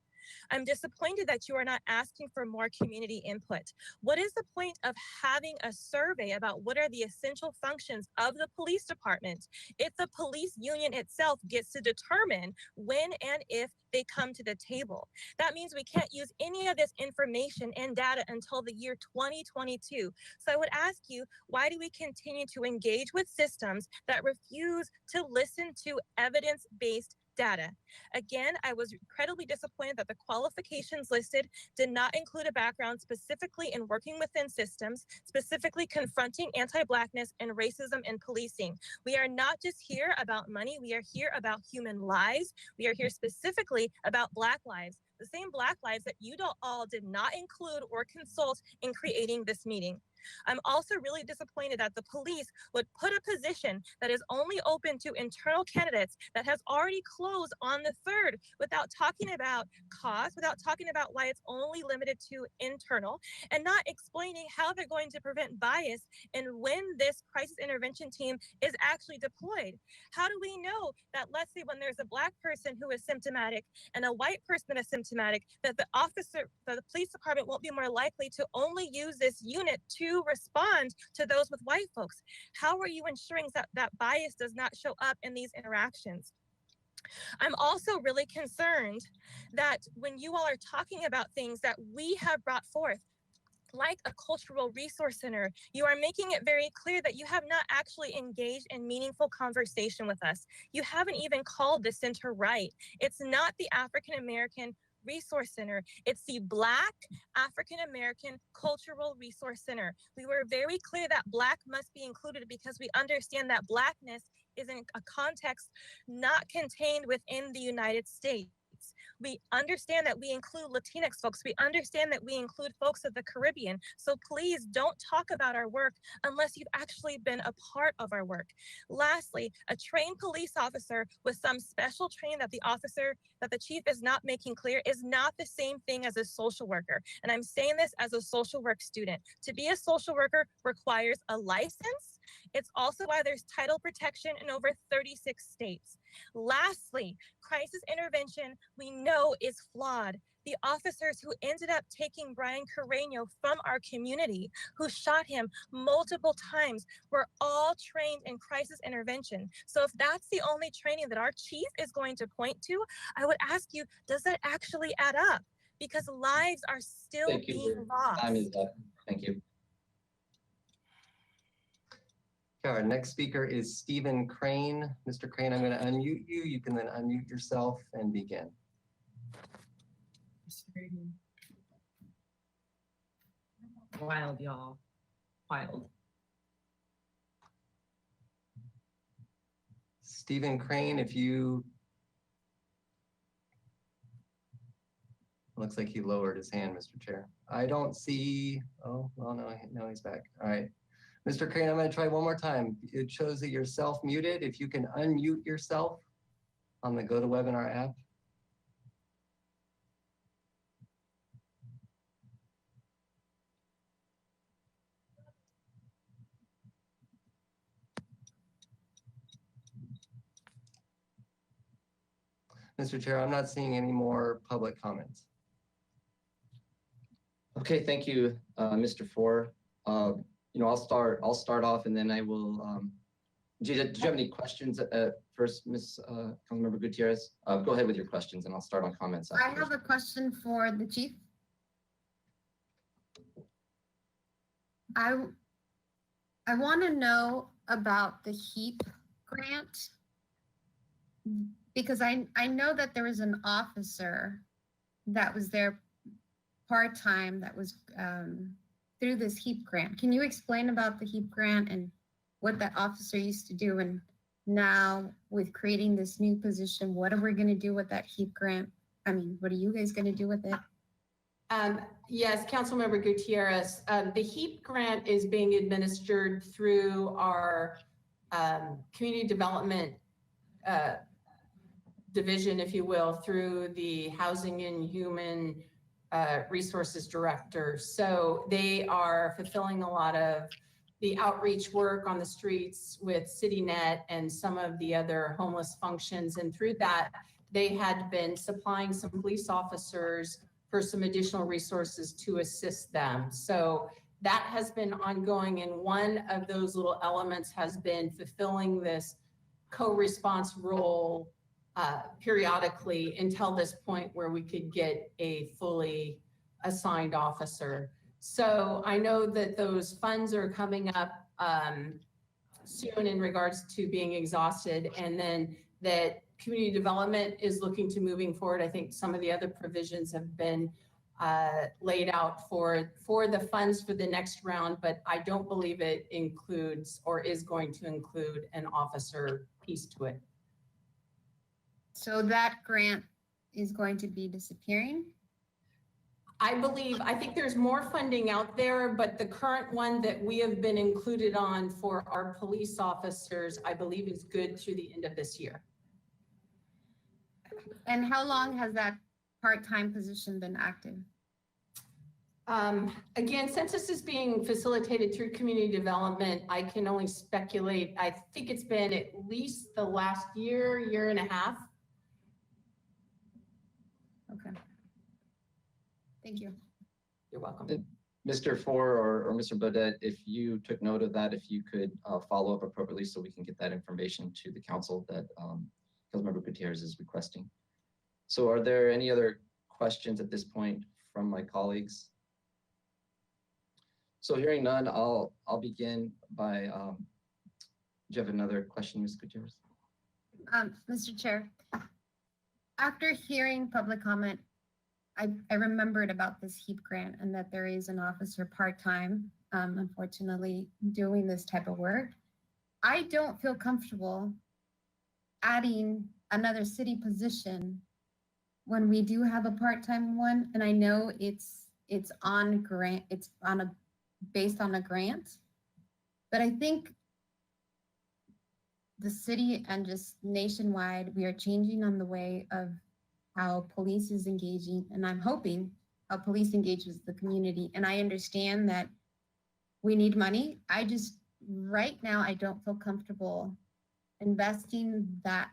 I'm disappointed that you are not asking for more community input. What is the point of having a survey about what are the essential functions of the police department if the police union itself gets to determine when and if they come to the table? That means we can't use any of this information and data until the year 2022. So I would ask you, why do we continue to engage with systems that refuse to listen to evidence-based data? Again, I was incredibly disappointed that the qualifications listed did not include a background specifically in working within systems, specifically confronting anti-Blackness and racism in policing. We are not just here about money, we are here about human lives. We are here specifically about Black lives, the same Black lives that you all did not include or consult in creating this meeting. I'm also really disappointed that the police would put a position that is only open to internal candidates that has already closed on the 3rd without talking about cost, without talking about why it's only limited to internal, and not explaining how they're going to prevent bias and when this crisis intervention team is actually deployed. How do we know that, let's say, when there's a Black person who is symptomatic and a white person that is symptomatic, that the police department won't be more likely to only use this unit to respond to those with white folks? How are you ensuring that bias does not show up in these interactions? I'm also really concerned that when you all are talking about things that we have brought forth, like a cultural resource center, you are making it very clear that you have not actually engaged in meaningful conversation with us. You haven't even called the center right. It's not the African American Resource Center. It's the Black African American Cultural Resource Center. We were very clear that Black must be included because we understand that Blackness is in a context not contained within the United States. We understand that we include Latinx folks. We understand that we include folks of the Caribbean. So please don't talk about our work unless you've actually been a part of our work. Lastly, a trained police officer with some special training that the chief is not making clear is not the same thing as a social worker. And I'm saying this as a social work student. To be a social worker requires a license. It's also why there's title protection in over 36 states. Lastly, crisis intervention we know is flawed. the officers who ended up taking Brian Carreño from our community, who shot him multiple times, were all trained in crisis intervention. So if that's the only training that our chief is going to point to, I would ask you, does that actually add up? Because lives are still Thank you. being lost. Time is up. Thank you. Okay, our next speaker is Stephen Crane. Mr. Crane, I'm going to unmute you. You can then unmute yourself and begin. Wild, y'all. Wild. Stephen Crane, if you... Looks like he lowered his hand, Mr. Chair. I don't see... Oh, well, no, he's back. All right. Mr. Crane, I'm going to try one more time. It shows that you're self-muted. If you can unmute yourself on the GoToWebinar app. Mr. Chair, I'm not seeing any more public comments. Okay, thank you, Mr. Four. I'll start off, and then I will. Do you have any questions first, Ms. Councilmember Gutierrez? Go ahead with your questions, and I'll start on comments afterwards. I have a question for the chief. I want to know about the HEAP grant, because I know that there was an officer that was there part-time that was through this HEAP grant. Can you explain about the HEAP grant and what that officer used to do, and now with creating this new position, what are we going to do with that HEAP grant? I mean, what are you guys going to do with it? Yes, Councilmember Gutierrez, the HEAP grant is being administered through our community development division, if you will, through the Housing and Human Resources Director. So they are fulfilling a lot of the outreach work on the streets with CityNet and some of the other homeless functions. And through that, they had been supplying some police officers for some additional resources to assist them. So that has been ongoing. And one of those little elements has been fulfilling this co-response role periodically until this point where we could get a fully assigned officer. So I know that those funds are coming up soon in regards to being exhausted, and then that community development is looking to moving forward. I think some of the other provisions have been laid out for the funds for the next round, but I don't believe it includes or is going to include an officer piece to it. So that grant is going to be disappearing? I think there's more funding out there, but the current one that we have been included on for our police officers, I believe is good through the end of this year. And how long has that part-time position been active? Again, since this is being facilitated through community development, I can only speculate. I think it's been at least the last year and a half. Okay. Thank you. You're welcome. Mr. Four or Mr. Bodette, if you took note of that, if you could follow up appropriately so we can get that information to the council that Councilmember Gutierrez is requesting. So are there any other questions at this point from my colleagues? So hearing none, I'll begin by, do you have another question, Ms. Gutierrez? Mr. Chair, after hearing public comment, I remembered about this HEAP grant and that there is an officer part-time, unfortunately, doing this type of work. I don't feel comfortable adding another city position when we do have a part-time one, and I know it's on grant, based on a grant, but I think the city and just nationwide, we are changing on the way of how police is engaging, and I'm hoping how police engages the community. And I understand that we need money. Right now, I don't feel comfortable investing that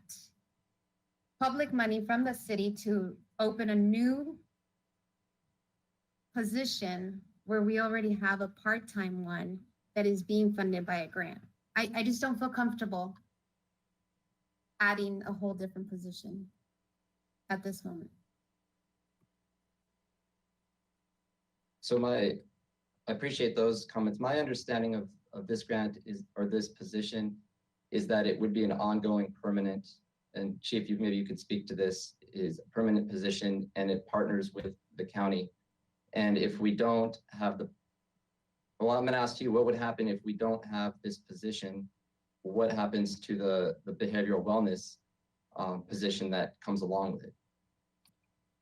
public money from the city to open a new position where we already have a part-time one that is being funded by a grant. I just don't feel comfortable adding a whole different position at this moment. So I appreciate those comments. My understanding of this grant is, or this position, is that it would be an ongoing permanent, and Chief, maybe you could speak to this, is a permanent position, and it partners with the county. And if we don't have well, I'm gonna ask you, what would happen if we don't have this position? What happens to the behavioral wellness position that comes along with it?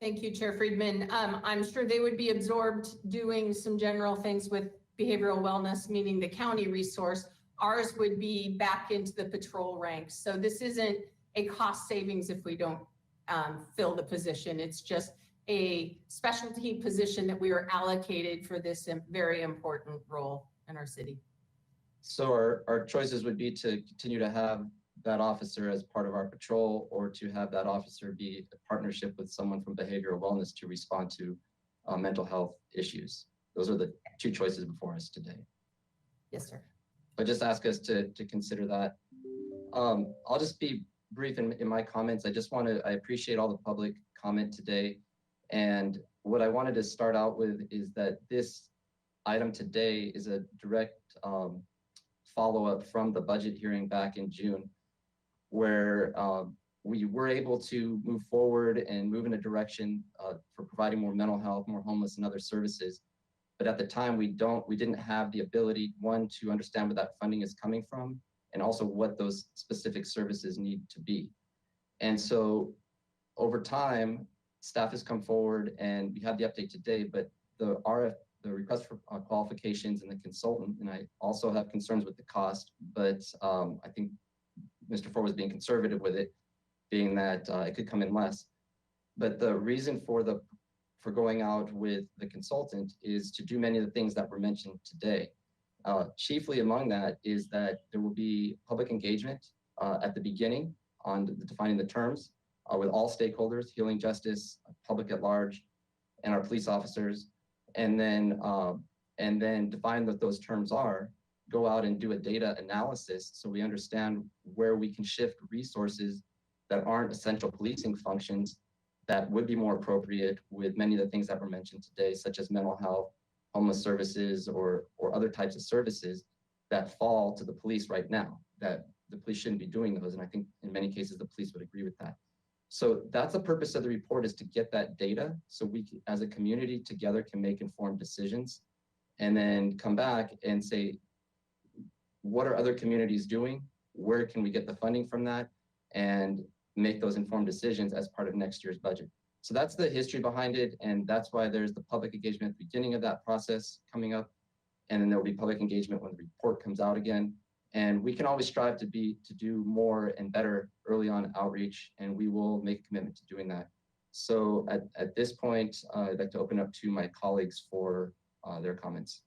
Thank you, Chair Friedman. I'm sure they would be absorbed doing some general things with behavioral wellness, meaning the county resource. Ours would be back into the patrol ranks. So this isn't a cost savings if we don't fill the position. It's just a specialty position that we were allocated for this very important role in our city. So our choices would be to continue to have that officer as part of our patrol, or to have that officer be a partnership with someone from behavioral wellness to respond to mental health issues. Those are the two choices before us today. Yes, sir. I just ask us to consider that. I'll just be brief in my comments. I appreciate all the public comment today. And what I wanted to start out with is that this item today is a direct follow-up from the budget hearing back in June, where we were able to move forward and move in a direction for providing more mental health, more homeless and other services. But at the time, we didn't have the ability, one, to understand where that funding is coming from, and also what those specific services need to be. And so over time, staff has come forward, and we have the update today, but the request for qualifications and the consultant, and I also have concerns with the cost, but I think Mr. Ford was being conservative with it, being that it could come in less. But the reason for going out with the consultant is to do many of the things that were mentioned today. Chiefly among that is that there will be public engagement at the beginning on defining the terms with all stakeholders, healing justice, public at large, and our police officers, and then define what those terms are, go out and do a data analysis so we understand where we can shift resources that aren't essential policing functions that would be more appropriate with many of the things that were mentioned today, such as mental health, homeless services, or other types of services that fall to the police right now, that the police shouldn't be doing those. And I think in many cases, the police would agree with that. So that's the purpose of the report, is to get that data so we can, as a community together, can make informed decisions, and then come back and say, what are other communities doing? Where can we get the funding from that? And make those informed decisions as part of next year's budget. So that's the history behind it. And that's why there's the public engagement at the beginning of that process coming up. And then there'll be public engagement when the report comes out again. And we can always strive to do more and better early on outreach, and we will make a commitment to doing that. So at this point, I'd like to open up to my colleagues for their comments.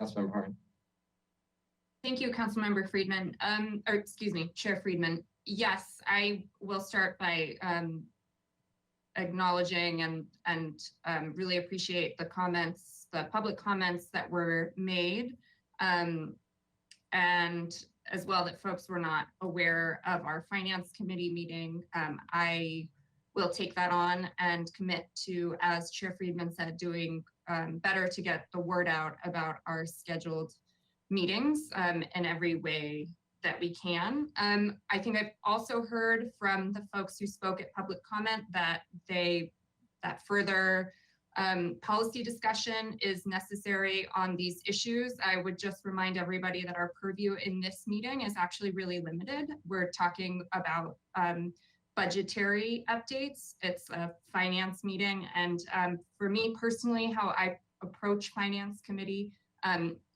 Councilmember Harmon. Thank you, Councilmember Friedman, or excuse me, Chair Friedman. Yes, I will start by acknowledging and really appreciate the comments, the public comments that were made, and as well that folks were not aware of our Finance Committee meeting. I will take that on and commit to, as Chair Friedman said, doing better to get the word out about our scheduled meetings in every way that we can. I think I've also heard from the folks who spoke at public comment that that further policy discussion is necessary on these issues. I would just remind everybody that our purview in this meeting is actually really limited. We're talking about budgetary updates. It's a finance meeting. And for me personally, how I approach Finance Committee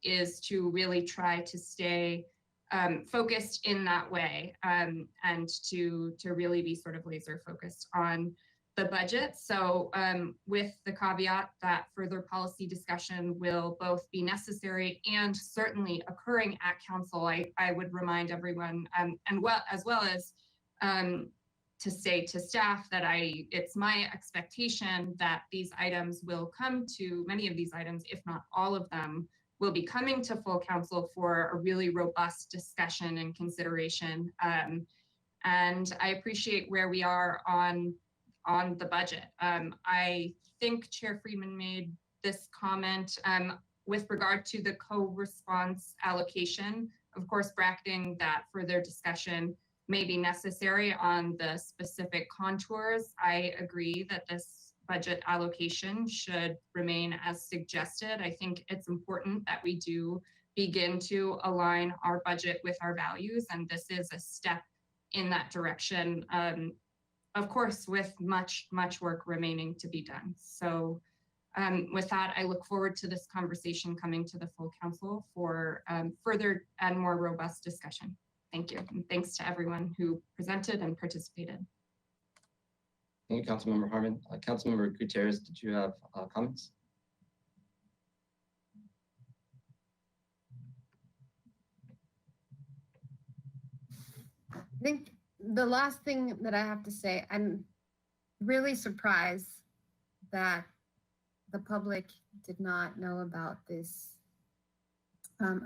is to really try to stay focused in that way, and to really be sort of laser focused on the budget. So with the caveat that further policy discussion will both be necessary and certainly occurring at council, I would remind everyone as well as to say to staff that it's my expectation that these items will come to, many of these items, if not all of them, will be coming to full council for a really robust discussion and consideration. And I appreciate where we are on the budget. I think Chair Friedman made this comment with regard to the co-response allocation, of course, bracketing that further discussion may be necessary on the specific contours. I agree that this budget allocation should remain as suggested. I think it's important that we do begin to align our budget with our values, and this is a step in that direction. Of course, with much work remaining to be done. So with that, I look forward to this conversation coming to the full council for further and more robust discussion. Thank you. And thanks to everyone who presented and participated. Thank you, Councilmember Harmon. Councilmember Gutierrez, did you have comments? I think the last thing that I have to say, I'm really surprised that the public did not know about this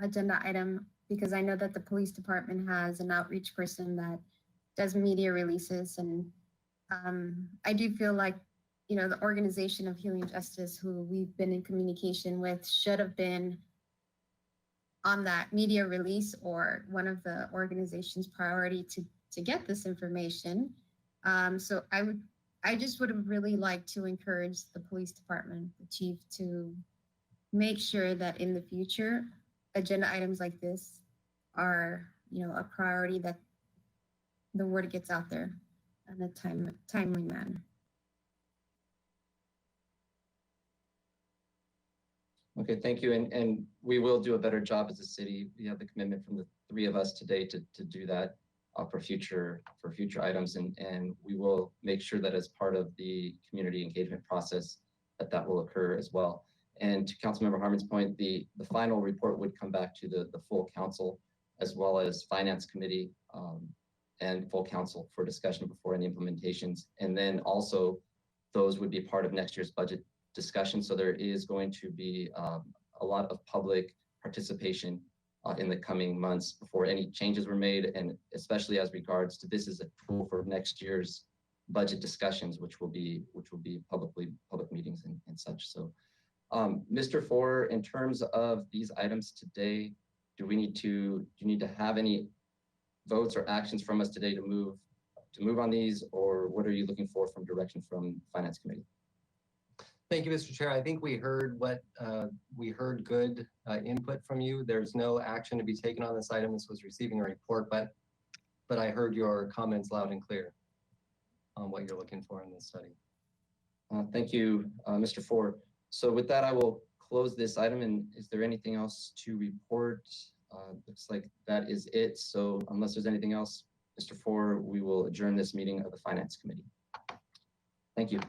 agenda item, because I know that the police department has an outreach person that does media releases, and I do feel like, you know, the organization of Healing Justice, who we've been in communication with, should have been on that media release or one of the organization's priority to get this information. So I just would have really liked to encourage the police department, the chief, to make sure that in the future, agenda items like this are, you know, a priority, that the word gets out there in a timely manner. Okay, thank you. And we will do a better job as a city. We have the commitment from the three of us today to do that for future items. And we will make sure that as part of the community engagement process that will occur as well. And to Councilmember Harmon's point, the final report would come back to the full council, as well as Finance Committee and full council for discussion before any implementations. And then also those would be part of next year's budget discussion. So there is going to be a lot of public participation in the coming months before any changes were made, and especially as regards to this is a tool for next year's budget discussions, which will be public meetings and such. So Mr. Four, in terms of these items today, do you need to have any votes or actions from us today to move on these, or what are you looking for from direction from Finance Committee? Thank you, Mr. Chair. I think we heard good input from you. There's no action to be taken on this item. This was receiving a report, but I heard your comments loud and clear on what you're looking for in this study. Thank you, Mr. Four. So with that, I will close this item. And is there anything else to report? Looks like that is it. So unless there's anything else, Mr. Four, we will adjourn this meeting of the Finance Committee. Thank you.